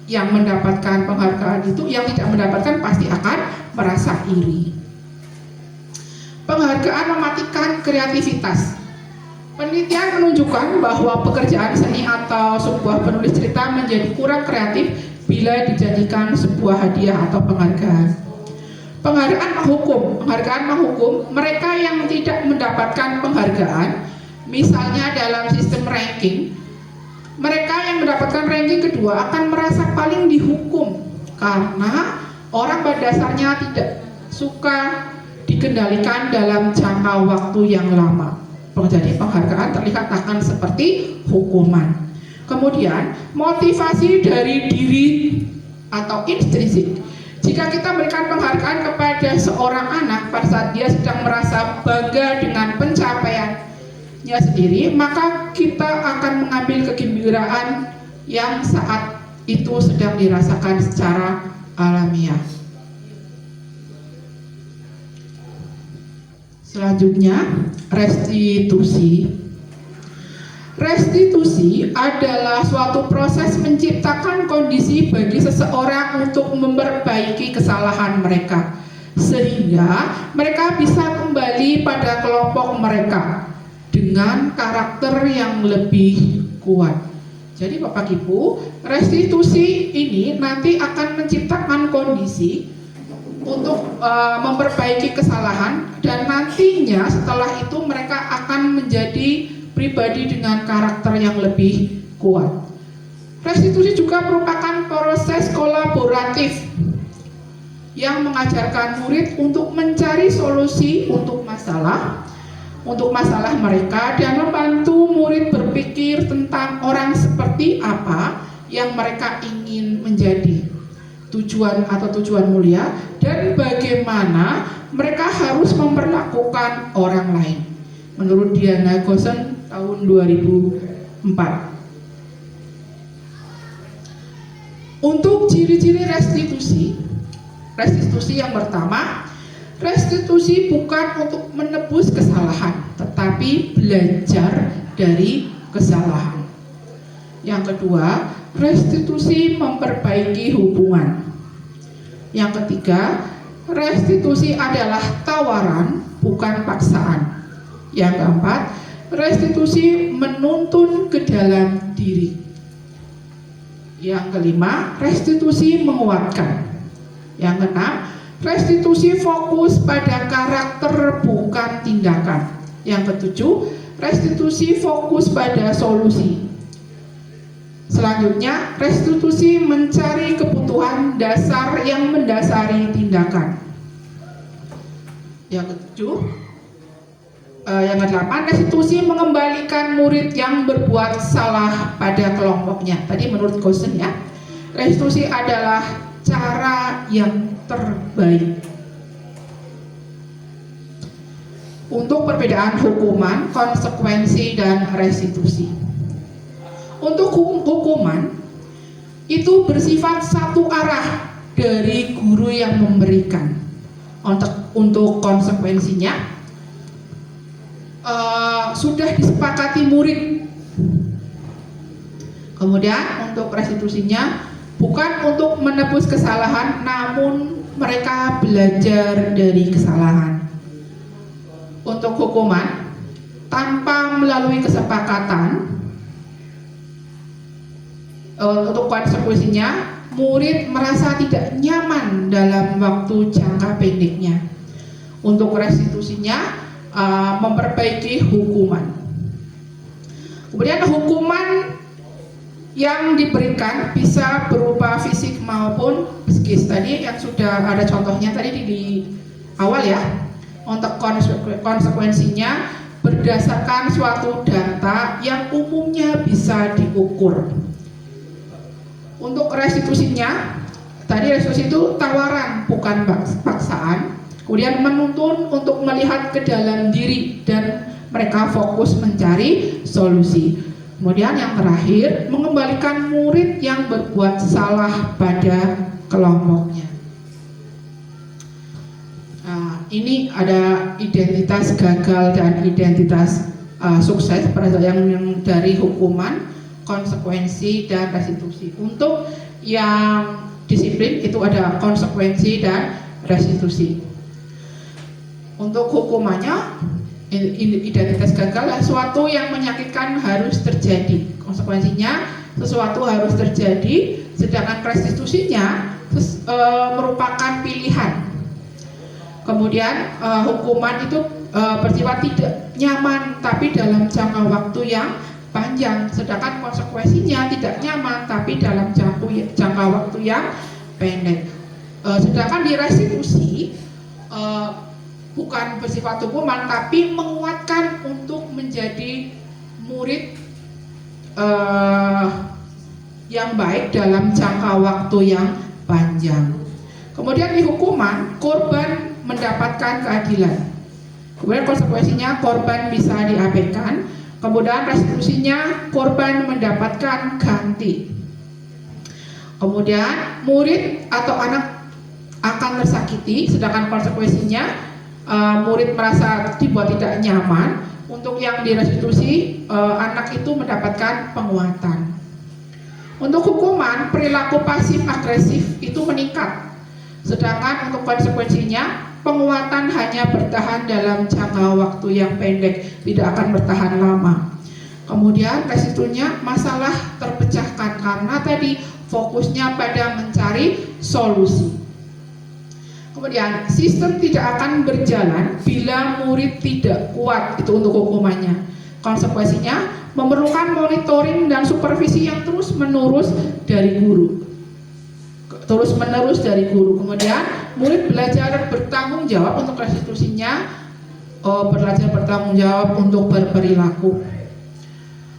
yang mendapatkan penghargaan itu, yang tidak mendapatkan pasti akan merasa iri. Penghargaan mematikan kreativitas. Penelitian menunjukkan bahwa pekerjaan seni atau sebuah penulis cerita menjadi kurang kreatif bila dijadikan sebuah hadiah atau penghargaan. Penghargaan menghukum mereka yang tidak mendapatkan penghargaan. Misalnya dalam sistem ranking, mereka yang mendapatkan ranking kedua akan merasa paling dihukum, karena orang pada dasarnya tidak suka dikendalikan dalam jangka waktu yang lama. Jadi penghargaan terlihat akan seperti hukuman. Kemudian motivasi dari diri atau intrinsik. Jika kita berikan penghargaan kepada seorang anak pada saat dia sedang merasa bangga dengan pencapaiannya sendiri, maka kita akan mengambil kegembiraan yang saat itu sedang dirasakan secara alamiah. Selanjutnya, restitusi. Restitusi adalah suatu proses menciptakan kondisi bagi seseorang untuk memperbaiki kesalahan mereka, sehingga mereka bisa kembali pada kelompok mereka dengan karakter yang lebih kuat. Jadi Bapak Ibu, restitusi ini nanti akan menciptakan kondisi untuk memperbaiki kesalahan, dan nantinya setelah itu mereka akan menjadi pribadi dengan karakter yang lebih kuat. Restitusi juga merupakan proses kolaboratif yang mengajarkan murid untuk mencari solusi untuk masalah mereka, dan membantu murid berpikir tentang orang seperti apa yang mereka ingin menjadi, tujuan mulia, dan bagaimana mereka harus memperlakukan orang lain. Menurut Diana Gosen tahun 2004. Untuk ciri-ciri restitusi yang pertama, restitusi bukan untuk menebus kesalahan, tetapi belajar dari kesalahan. Yang kedua, restitusi memperbaiki hubungan. Yang ketiga, restitusi adalah tawaran, bukan paksaan. Yang keempat, restitusi menuntun ke dalam diri. Yang kelima, restitusi menguatkan. Yang keenam, restitusi fokus pada karakter, bukan tindakan. Yang ketujuh, restitusi fokus pada solusi. Selanjutnya, restitusi mencari kebutuhan dasar yang mendasari tindakan. Yang ketujuh, yang kedelapan, restitusi mengembalikan murid yang berbuat salah pada kelompoknya. Tadi menurut Gosen ya, restitusi adalah cara yang terbaik untuk perbedaan hukuman, konsekuensi, dan restitusi. Untuk hukuman itu bersifat satu arah dari guru yang memberikan. Untuk konsekuensinya sudah disepakati murid. Kemudian untuk restitusinya bukan untuk menebus kesalahan, namun mereka belajar dari kesalahan. Untuk hukuman, tanpa melalui kesepakatan, untuk konsekuensinya, murid merasa tidak nyaman dalam waktu jangka pendeknya. Untuk restitusinya, memperbaiki hukuman. Kemudian hukuman yang diberikan bisa berupa fisik maupun psikis. Tadi yang sudah ada contohnya tadi di awal ya. Untuk konsekuensinya berdasarkan suatu data yang umumnya bisa diukur. Untuk restitusinya, tadi restitusi itu tawaran bukan paksaan. Kemudian menuntun untuk melihat ke dalam diri dan mereka fokus mencari solusi. Kemudian yang terakhir, mengembalikan murid yang berbuat salah pada kelompoknya. Nah, ini ada identitas gagal dan identitas sukses pada yang dari hukuman, konsekuensi, dan restitusi. Untuk yang disiplin itu ada konsekuensi dan restitusi. Untuk hukumannya, identitas gagal sesuatu yang menyakitkan harus terjadi. Konsekuensinya sesuatu harus terjadi, sedangkan restitusinya merupakan pilihan. Kemudian hukuman itu bersifat tidak nyaman tapi dalam jangka waktu yang panjang, sedangkan konsekuensinya tidak nyaman tapi dalam jangka waktu yang pendek. Sedangkan di restitusi bukan bersifat hukuman tapi menguatkan untuk menjadi murid yang baik dalam jangka waktu yang panjang. Kemudian di hukuman, korban mendapatkan keadilan. Kemudian konsekuensinya korban bisa diabaikan. Kemudian restitusinya korban mendapatkan ganti. Kemudian murid atau anak akan tersakiti, sedangkan konsekuensinya murid merasa dibuat tidak nyaman. Untuk yang direstitusi, anak itu mendapatkan penguatan. Untuk hukuman, perilaku pasif agresif itu meningkat, sedangkan untuk konsekuensinya penguatan hanya bertahan dalam jangka waktu yang pendek, tidak akan bertahan lama. Kemudian restitusinya masalah terpecahkan karena tadi fokusnya pada mencari solusi. Kemudian sistem tidak akan berjalan bila murid tidak kuat, itu untuk hukumannya. Konsekuensinya memerlukan monitoring dan supervisi yang terus-menerus dari guru. Kemudian murid belajar bertanggung jawab untuk restitusinya, belajar bertanggung jawab untuk berperilaku.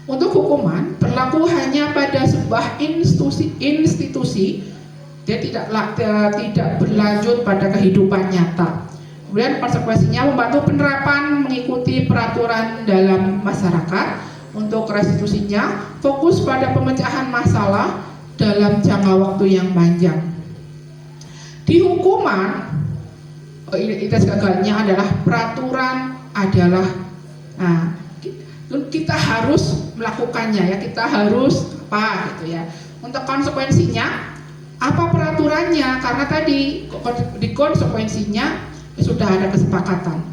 Untuk hukuman berlaku hanya pada sebuah institusi, dia tidak berlanjut pada kehidupan nyata. Kemudian konsekuensinya membantu penerapan mengikuti peraturan dalam masyarakat. Untuk restitusinya fokus pada pemecahan masalah dalam jangka waktu yang panjang. Di hukuman, identitas gagalnya adalah peraturan adalah, kita harus melakukannya ya, kita harus apa gitu ya. Untuk konsekuensinya, apa peraturannya? Karena tadi di konsekuensinya sudah ada kesepakatan.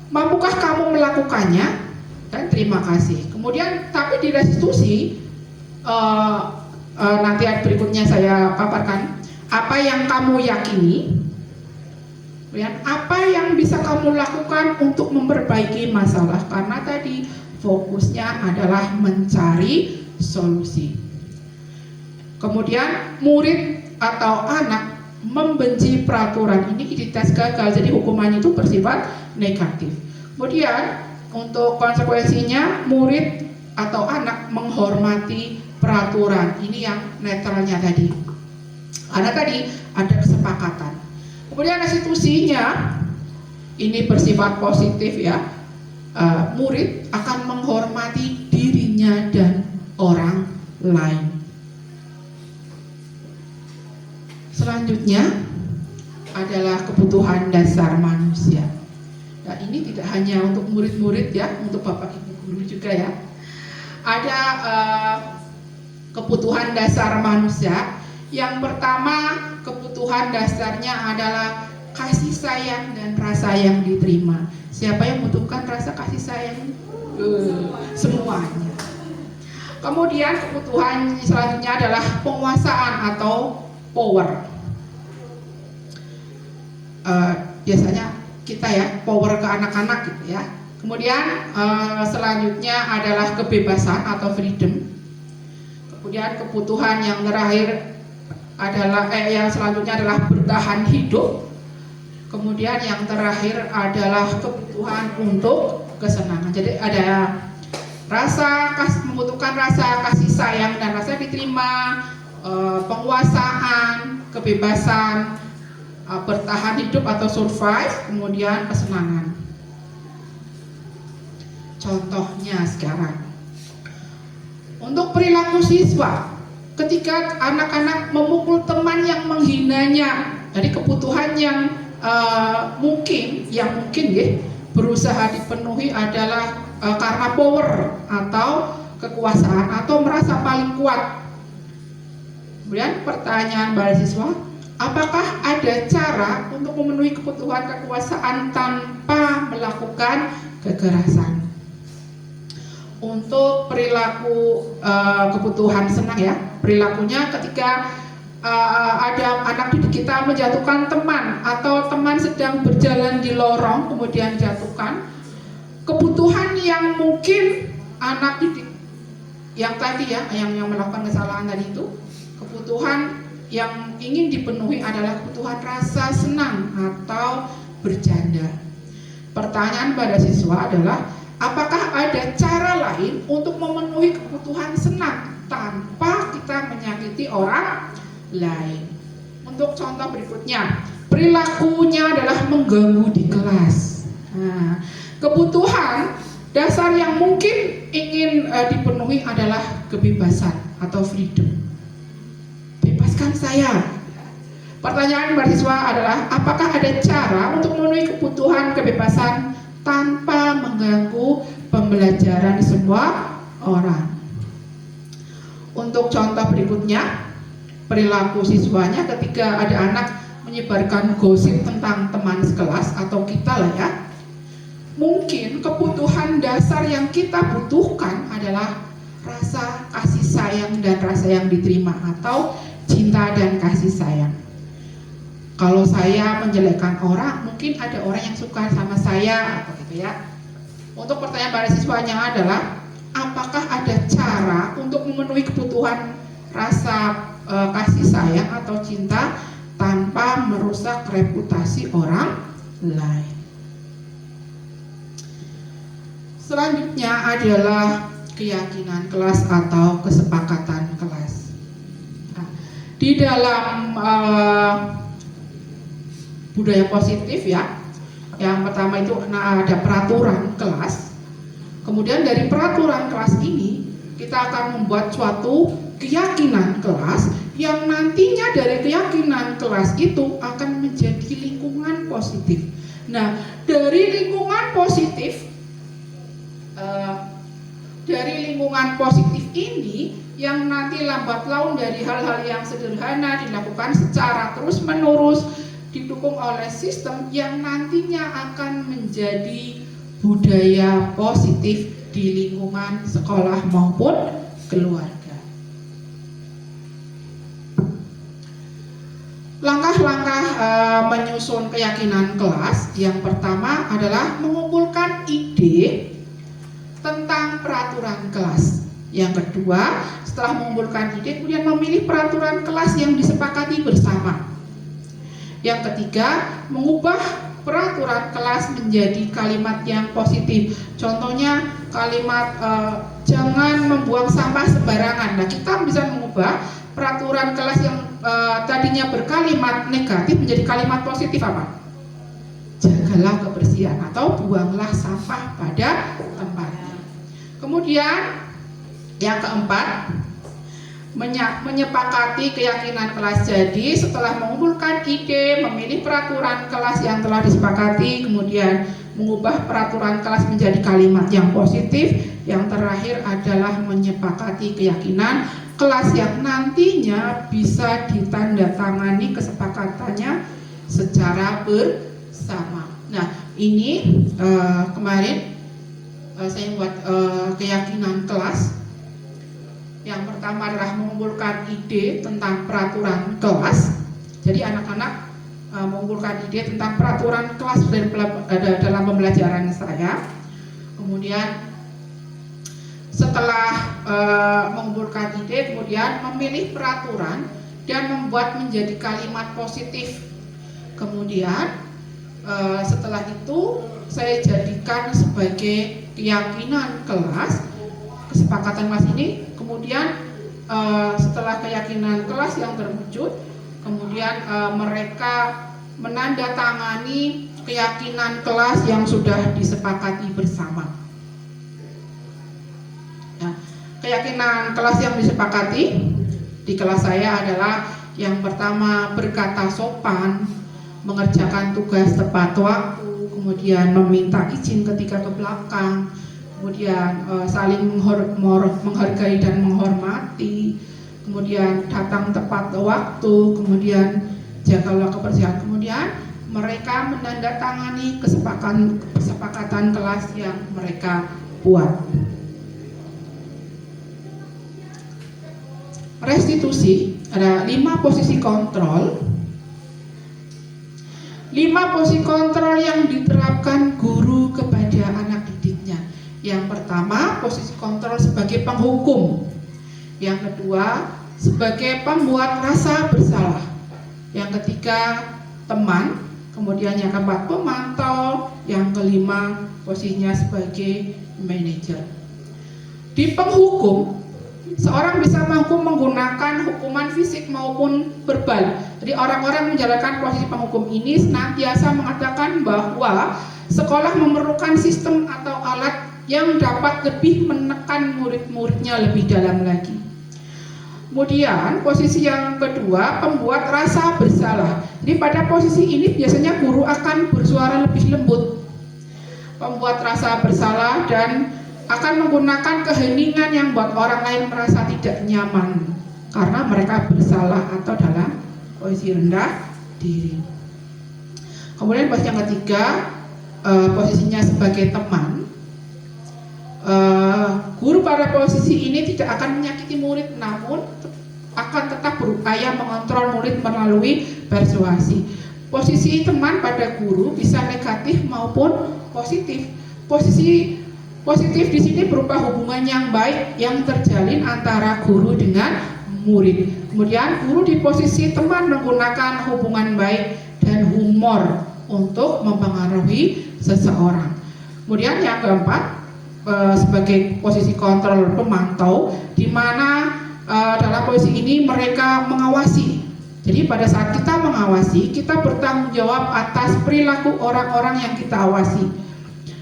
Mampukah kamu melakukannya? Dan terima kasih. Kemudian tapi di restitusi nanti berikutnya saya paparkan apa yang kamu yakini, apa yang bisa kamu lakukan untuk memperbaiki masalah, karena tadi fokusnya adalah mencari solusi. Kemudian murid atau anak membenci peraturan ini identitas gagal, jadi hukumannya itu bersifat negatif. Kemudian untuk konsekuensinya murid atau anak menghormati peraturan, ini yang netralnya tadi. Karena tadi ada kesepakatan. Kemudian restitusinya ini bersifat positif ya. Murid akan menghormati dirinya dan orang lain. Selanjutnya adalah kebutuhan dasar manusia. Nah, ini tidak hanya untuk murid-murid ya, untuk bapak ibu guru juga ya. Ada kebutuhan dasar manusia. Yang pertama, kebutuhan dasarnya adalah kasih sayang dan rasa yang diterima. Siapa yang membutuhkan rasa kasih sayang? Semuanya. Kemudian kebutuhan selanjutnya adalah penguasaan atau power. Biasanya kita ya power ke anak-anak gitu ya. Kemudian selanjutnya adalah kebebasan atau freedom. Kemudian kebutuhan yang terakhir adalah yang selanjutnya adalah bertahan hidup. Kemudian yang terakhir adalah kebutuhan untuk kesenangan. Jadi ada membutuhkan rasa kasih sayang dan rasa diterima, penguasaan, kebebasan, bertahan hidup atau survive, kemudian kesenangan. Contohnya sekarang, untuk perilaku siswa, ketika anak-anak memukul teman yang menghinanya, dari kebutuhan yang mungkin ya berusaha dipenuhi adalah karena power atau kekuasaan atau merasa paling kuat. Kemudian pertanyaan mahasiswa, apakah ada cara untuk memenuhi kebutuhan kekuasaan tanpa melakukan kekerasan? Untuk perilaku kebutuhan senang ya, perilakunya ketika ada anak didik kita menjatuhkan teman atau teman sedang berjalan di lorong kemudian jatuhkan, kebutuhan yang mungkin anak didik yang tadi ya, yang melakukan kesalahan tadi itu, kebutuhan yang ingin dipenuhi adalah kebutuhan rasa senang atau bercanda. Pertanyaan pada siswa adalah, apakah ada cara lain untuk memenuhi kebutuhan senang tanpa kita menyakiti orang lain? Untuk contoh berikutnya, perilakunya adalah mengganggu di kelas. Nah, kebutuhan dasar yang mungkin ingin dipenuhi adalah kebebasan atau freedom. Bebaskan saya. Pertanyaan mahasiswa adalah, apakah ada cara untuk memenuhi kebutuhan kebebasan tanpa mengganggu pembelajaran semua orang? Untuk contoh berikutnya, perilaku siswanya ketika ada anak menyebarkan gosip tentang teman sekelas atau kita lah ya. Mungkin kebutuhan dasar yang kita butuhkan adalah rasa kasih sayang dan rasa yang diterima atau cinta dan kasih sayang. Kalau saya menjelekkan orang, mungkin ada orang yang suka sama saya atau gitu ya. Untuk pertanyaan pada siswanya adalah, apakah ada cara untuk memenuhi kebutuhan rasa kasih sayang atau cinta tanpa merusak reputasi orang lain? Selanjutnya adalah keyakinan kelas atau kesepakatan kelas. Nah, di dalam budaya positif ya, yang pertama itu ada peraturan kelas. Kemudian dari peraturan kelas ini kita akan membuat suatu keyakinan kelas yang nantinya dari keyakinan kelas itu akan menjadi lingkungan positif. Nah, dari lingkungan positif ini yang nanti lambat laun dari hal-hal yang sederhana dilakukan secara terus menerus didukung oleh sistem yang nantinya akan menjadi budaya positif di lingkungan sekolah maupun keluarga. Langkah-langkah menyusun keyakinan kelas yang pertama adalah mengumpulkan ide tentang peraturan kelas. Yang kedua, setelah mengumpulkan ide, kemudian memilih peraturan kelas yang disepakati bersama. Yang ketiga, mengubah peraturan kelas menjadi kalimat yang positif. Contohnya kalimat jangan membuang sampah sembarangan. Nah, kita bisa mengubah peraturan kelas yang tadinya berkalimat negatif menjadi kalimat positif apa? Jagalah kebersihan atau buanglah sampah pada tempatnya. Kemudian yang keempat, menyepakati keyakinan kelas. Jadi setelah mengumpulkan ide, memilih peraturan kelas yang telah disepakati, kemudian mengubah peraturan kelas menjadi kalimat yang positif. Yang terakhir adalah menyepakati keyakinan kelas yang nantinya bisa ditandatangani kesepakatannya secara bersama. Nah, ini kemarin saya buat keyakinan kelas. Yang pertama adalah mengumpulkan ide tentang peraturan kelas. Jadi anak-anak mengumpulkan ide tentang peraturan kelas dalam pembelajaran saya. Kemudian setelah mengumpulkan ide, kemudian memilih peraturan dan membuat menjadi kalimat positif. Kemudian setelah itu saya jadikan sebagai keyakinan kelas, kesepakatan kelas ini. Kemudian setelah keyakinan kelas yang terwujud, kemudian mereka menandatangani keyakinan kelas yang sudah disepakati bersama. Nah, keyakinan kelas yang disepakati di kelas saya adalah yang pertama, berkata sopan, mengerjakan tugas tepat waktu, kemudian meminta izin ketika ke belakang, kemudian saling menghargai dan menghormati, kemudian datang tepat waktu, kemudian jagalah kebersihan. Kemudian mereka menandatangani kesepakatan kelas yang mereka buat. Restitusi, ada 5 posisi kontrol. 5 posisi kontrol yang diterapkan guru kepada anak didiknya. Yang pertama, posisi kontrol sebagai penghukum. Yang kedua, sebagai pembuat rasa bersalah. Yang ketiga, teman. Kemudian yang keempat, pemantau. Yang kelima, posisinya sebagai manajer. Di penghukum, seorang bisa menghukum menggunakan hukuman fisik maupun verbal. Jadi orang-orang menjalankan posisi penghukum ini senantiasa mengatakan bahwa sekolah memerlukan sistem atau alat yang dapat lebih menekan murid-muridnya lebih dalam lagi. Kemudian posisi yang kedua, pembuat rasa bersalah. Jadi pada posisi ini biasanya guru akan bersuara lebih lembut, pembuat rasa bersalah, dan akan menggunakan keheningan yang membuat orang lain merasa tidak nyaman karena mereka bersalah atau dalam posisi rendah diri. Kemudian posisi yang ketiga, posisinya sebagai teman. Guru pada posisi ini tidak akan menyakiti murid, namun akan tetap berupaya mengontrol murid melalui persuasi. Posisi teman pada guru bisa negatif maupun positif. Posisi positif di sini berupa hubungan yang baik yang terjalin antara guru dengan murid. Kemudian guru di posisi teman menggunakan hubungan baik dan humor untuk mempengaruhi seseorang. Kemudian yang keempat, sebagai posisi kontrol pemantau, di mana dalam posisi ini mereka mengawasi. Jadi pada saat kita mengawasi, kita bertanggung jawab atas perilaku orang-orang yang kita awasi.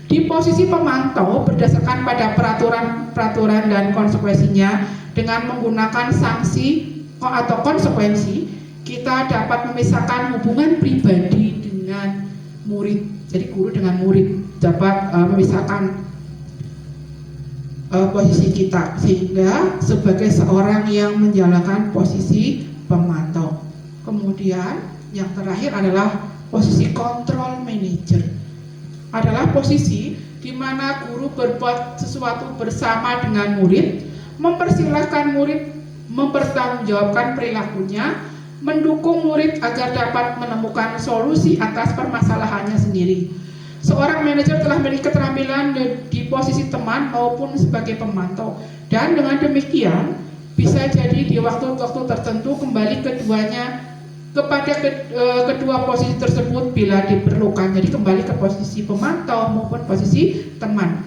Di posisi pemantau, berdasarkan pada peraturan dan konsekuensinya, dengan menggunakan sanksi atau konsekuensi, kita dapat memisahkan hubungan pribadi dengan murid. Jadi guru dengan murid dapat memisahkan posisi kita, sehingga sebagai seorang yang menjalankan posisi pemantau. Kemudian yang terakhir adalah posisi kontrol manager. Adalah posisi di mana guru berbuat sesuatu bersama dengan murid, mempersilahkan murid mempertanggungjawabkan perilakunya, mendukung murid agar dapat menemukan solusi atas permasalahannya sendiri. Seorang manajer telah memiliki keterampilan di posisi teman maupun sebagai pemantau, dan dengan demikian bisa jadi di waktu-waktu tertentu kembali keduanya kepada kedua posisi tersebut bila diperlukan. Jadi kembali ke posisi pemantau maupun posisi teman.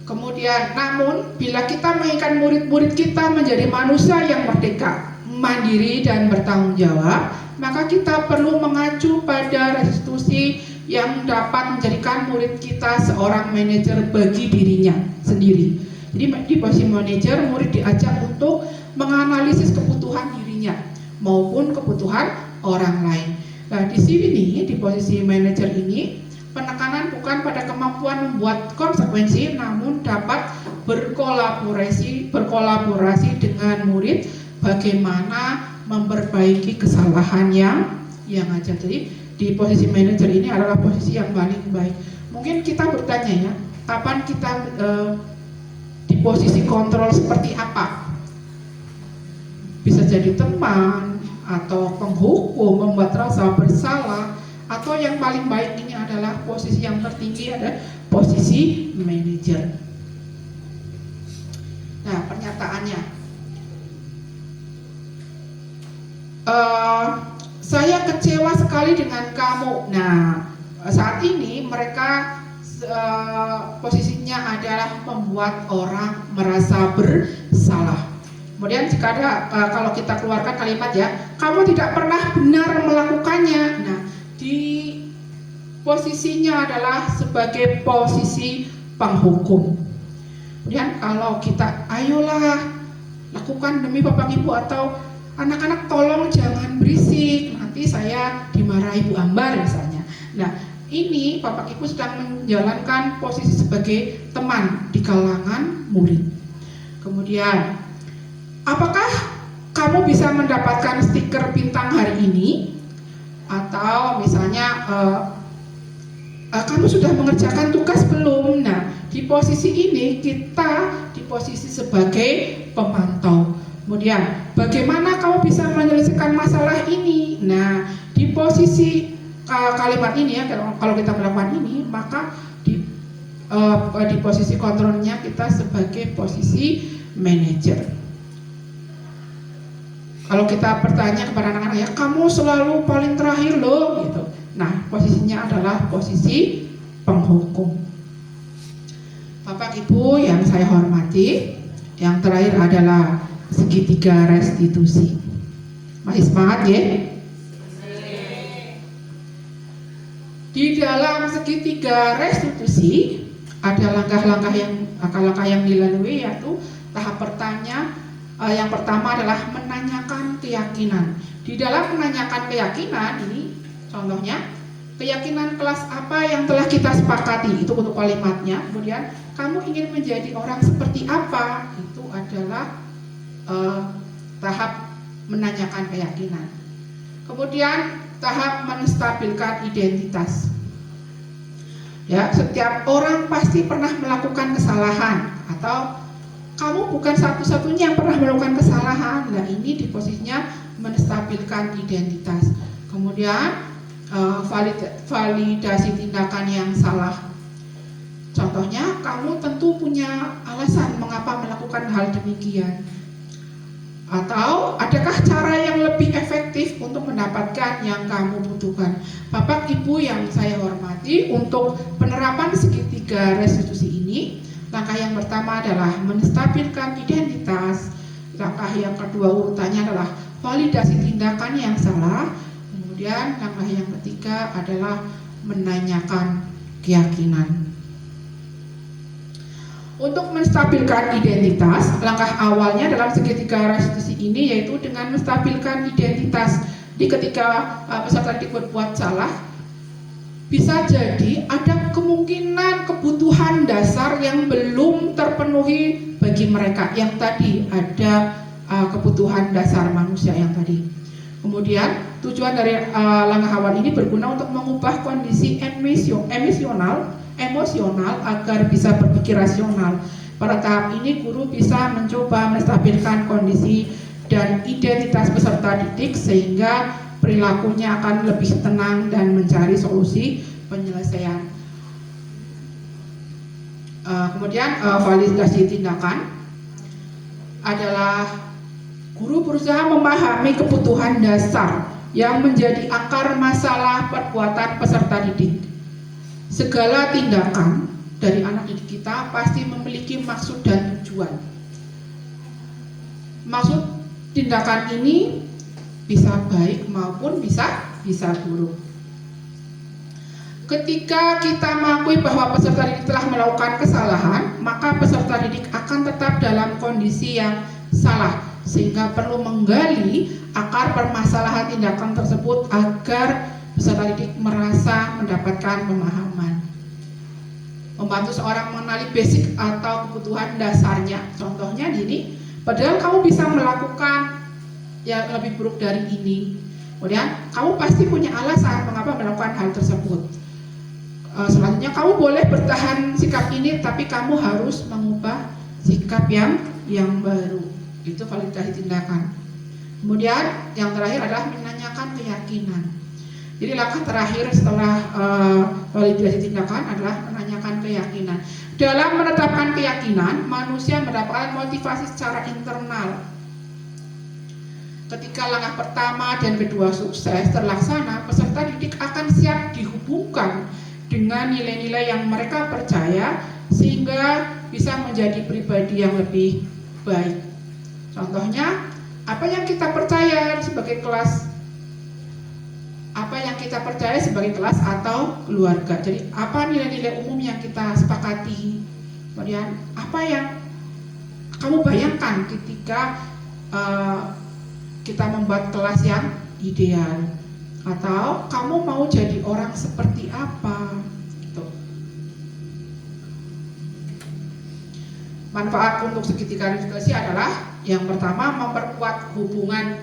Kemudian, namun bila kita menginginkan murid-murid kita menjadi manusia yang merdeka, mandiri dan bertanggung jawab, maka kita perlu mengacu pada restitusi yang dapat menjadikan murid kita seorang manajer bagi dirinya sendiri. Jadi di posisi manajer, murid diajak untuk menganalisis kebutuhan dirinya maupun kebutuhan orang lain. Nah, di sini nih, di posisi manajer ini, penekanan bukan pada kemampuan membuat konsekuensi, namun dapat berkolaborasi dengan murid bagaimana memperbaiki kesalahan yang ada. Jadi di posisi manajer ini adalah posisi yang paling baik. Mungkin kita bertanya ya, kapan kita di posisi kontrol seperti apa? Bisa jadi teman atau penghukum, membuat rasa bersalah, atau yang paling baik ini adalah posisi yang tertinggi, ada posisi manajer. Nah, pernyataannya, saya kecewa sekali dengan kamu. Nah, saat ini mereka posisinya adalah membuat orang merasa bersalah. Kemudian jika ada, kalau kita keluarkan kalimat ya, kamu tidak pernah benar melakukannya. Nah, di posisinya adalah sebagai posisi penghukum. Kemudian kalau kita, ayolah lakukan demi Bapak Ibu, atau anak-anak tolong jangan berisik, nanti saya dimarahi Bu Ambar misalnya. Nah, ini Bapak Ibu sedang menjalankan posisi sebagai teman di kalangan murid. Kemudian, apakah kamu bisa mendapatkan stiker bintang hari ini? Atau misalnya kamu sudah mengerjakan tugas belum? Nah, di posisi ini kita di posisi sebagai pemantau. Kemudian, bagaimana kamu bisa menyelesaikan masalah ini? Nah, di posisi kalimat ini ya, kalau kita melakukan ini, maka di posisi kontrolnya kita sebagai posisi manajer. Kalau kita bertanya kepada anak-anak ya, kamu selalu paling terakhir loh gitu. Nah, posisinya adalah posisi penghukum. Bapak Ibu yang saya hormati, yang terakhir adalah segitiga restitusi. Masih semangat ya? Di dalam segitiga restitusi ada langkah-langkah yang dilalui, yaitu tahap yang pertama adalah menanyakan keyakinan. Di dalam menanyakan keyakinan ini, contohnya keyakinan kelas apa yang telah kita sepakati, itu untuk kalimatnya. Kemudian kamu ingin menjadi orang seperti apa, itu adalah tahap menanyakan keyakinan. Kemudian tahap menstabilkan identitas. Ya, setiap orang pasti pernah melakukan kesalahan, atau kamu bukan satu-satunya yang pernah melakukan kesalahan. Nah, ini di posisinya menstabilkan identitas. Kemudian validasi tindakan yang salah. Contohnya, kamu tentu punya alasan mengapa melakukan hal demikian. Atau adakah cara yang lebih efektif untuk mendapatkan yang kamu butuhkan? Bapak Ibu yang saya hormati, untuk penerapan segitiga restitusi ini, langkah yang pertama adalah menstabilkan identitas. Langkah yang kedua urutannya adalah validasi tindakan yang salah. Kemudian langkah yang ketiga adalah menanyakan keyakinan. Untuk menstabilkan identitas, langkah awalnya dalam segitiga restitusi ini yaitu dengan menstabilkan identitas. Di ketika peserta didik berbuat salah, bisa jadi ada kemungkinan kebutuhan dasar yang belum terpenuhi bagi mereka. Yang tadi ada kebutuhan dasar manusia yang tadi. Kemudian tujuan dari langkah awal ini berguna untuk mengubah kondisi emosional agar bisa berpikir rasional. Pada tahap ini guru bisa mencoba menstabilkan kondisi dan identitas peserta didik sehingga perilakunya akan lebih tenang dan mencari solusi penyelesaian. Kemudian validasi tindakan adalah Guru berusaha memahami kebutuhan dasar yang menjadi akar masalah perbuatan peserta didik. Segala tindakan dari anak didik kita pasti memiliki maksud dan tujuan. Maksud tindakan ini bisa baik maupun bisa buruk. Ketika kita mengakui bahwa peserta didik telah melakukan kesalahan, maka peserta didik akan tetap dalam kondisi yang salah, sehingga perlu menggali akar permasalahan tindakan tersebut agar peserta didik merasa mendapatkan pemahaman. Membantu seorang mengenali basic atau kebutuhan dasarnya. Contohnya gini, padahal kamu bisa melakukan yang lebih buruk dari ini. Kemudian kamu pasti punya alasan mengapa melakukan hal tersebut. Selanjutnya kamu boleh bertahan sikap ini, tapi kamu harus mengubah sikap yang baru. Itu validasi tindakan. Kemudian yang terakhir adalah menanyakan keyakinan. Jadi langkah terakhir setelah validasi tindakan adalah menanyakan keyakinan. Dalam menetapkan keyakinan, manusia mendapatkan motivasi secara internal. Ketika langkah pertama dan kedua sukses terlaksana, peserta didik akan siap dihubungkan dengan nilai-nilai yang mereka percaya sehingga bisa menjadi pribadi yang lebih baik. Contohnya, apa yang kita percaya sebagai kelas atau keluarga. Jadi apa nilai-nilai umum yang kita sepakati. Kemudian apa yang kamu bayangkan ketika kita membuat kelas yang ideal, atau kamu mau jadi orang seperti apa gitu. Manfaat untuk segitiga refleksi adalah yang pertama, memperkuat hubungan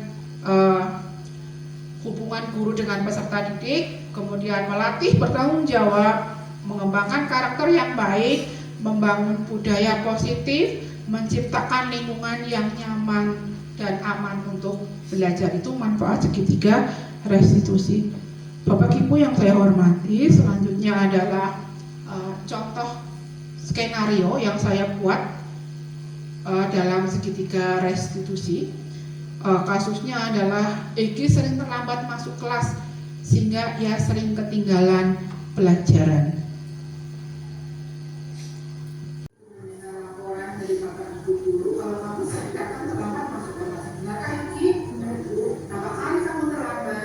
guru dengan peserta didik, kemudian melatih bertanggung jawab, mengembangkan karakter yang baik, membangun budaya positif, menciptakan lingkungan yang nyaman dan aman untuk belajar. Itu manfaat segitiga restitusi. Bapak Ibu yang saya hormati, selanjutnya adalah contoh skenario yang saya buat dalam segitiga restitusi. Kasusnya adalah Egi sering terlambat masuk kelas sehingga ia sering ketinggalan pelajaran. Laporan dari Bapak Ibu guru, kalau kamu sering datang terlambat masuk kelas. Benarkah Egi? Berapa kali kamu terlambat?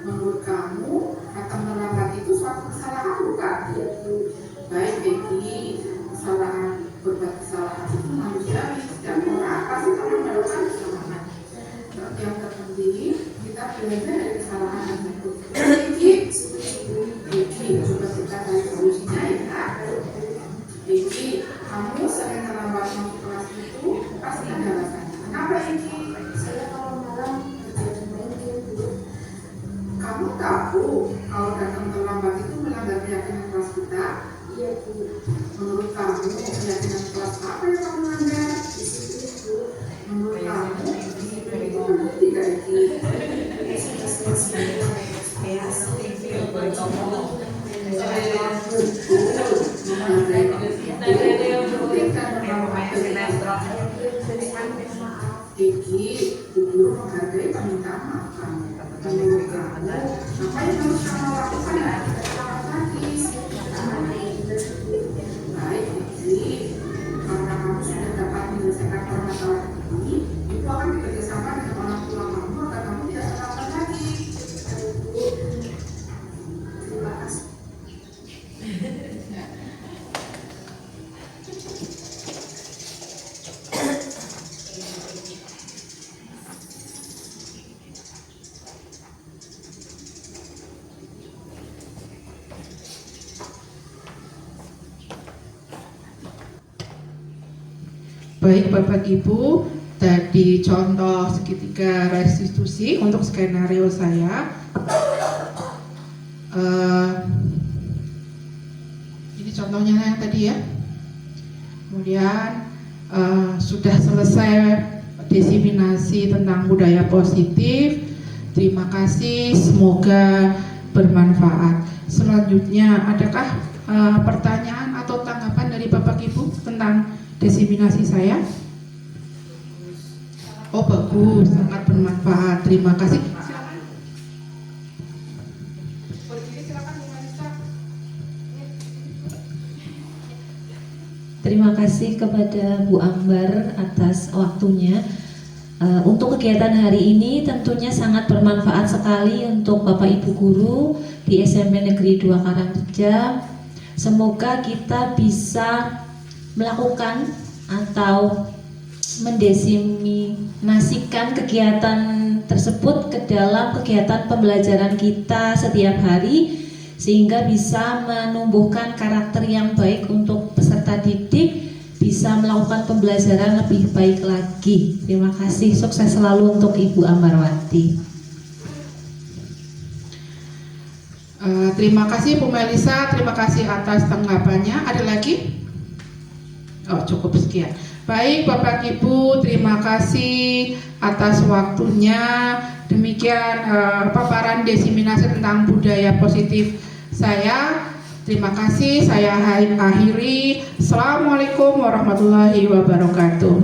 Menurut kamu datang terlambat itu suatu kesalahan bukan? Baik Egi, berbuat kesalahan itu manusiawi, setiap orang pasti akan melakukan kesalahan. Yang terpenting kita belajar dari kesalahan tersebut. Egi, coba kita cari solusinya ya. Egi, kamu sering terlambat masuk kelas itu pasti ada alasannya. Kenapa Egi? Saya kalau malam kerja main game. Kamu tahu kalau datang terlambat itu melanggar keyakinan kelas kita? Iya Bu. Menurut kamu keyakinan kelas apa yang kamu melanggar? Menurut kamu disiplin itu berbukti gak Egi? Egi, Bu Guru menghargai permintaan maaf kamu. Menurut kamu, apa yang harus kamu lakukan ya? Baik, Egi, karena kamu sudah dapat menyelesaikan permasalahan ini, itu akan bekerjasama dengan orang tua kamu agar kamu tidak terlambat lagi. Terima kasih. Baik Bapak Ibu, tadi contoh segitiga restitusi untuk skenario saya. Ini contohnya yang tadi ya. Kemudian sudah selesai diseminasi tentang budaya positif. Terima kasih, semoga bermanfaat. Selanjutnya, adakah pertanyaan atau tanggapan dari Bapak Ibu tentang diseminasi saya? Oh bagus, sangat bermanfaat. Terima kasih. Silakan. Berdiri silakan Bu Melisa. Terima kasih kepada Bu Ambar atas waktunya. Untuk kegiatan hari ini tentunya sangat bermanfaat sekali untuk Bapak Ibu Guru di SMP Negeri 2 Karangreja. Semoga kita bisa melakukan atau mendiseminasikan kegiatan tersebut ke dalam kegiatan pembelajaran kita setiap hari, sehingga bisa menumbuhkan karakter yang baik untuk peserta didik, bisa melakukan pembelajaran lebih baik lagi. Terima kasih, sukses selalu untuk Ibu Ambarwati. Terima kasih Bu Melisa, terima kasih atas tanggapannya. Ada lagi? Oh cukup sekian. Baik Bapak Ibu, terima kasih atas waktunya. Demikian paparan diseminasi tentang budaya positif saya. Terima kasih, saya akhiri. Assalamualaikum warahmatullahi wabarakatuh.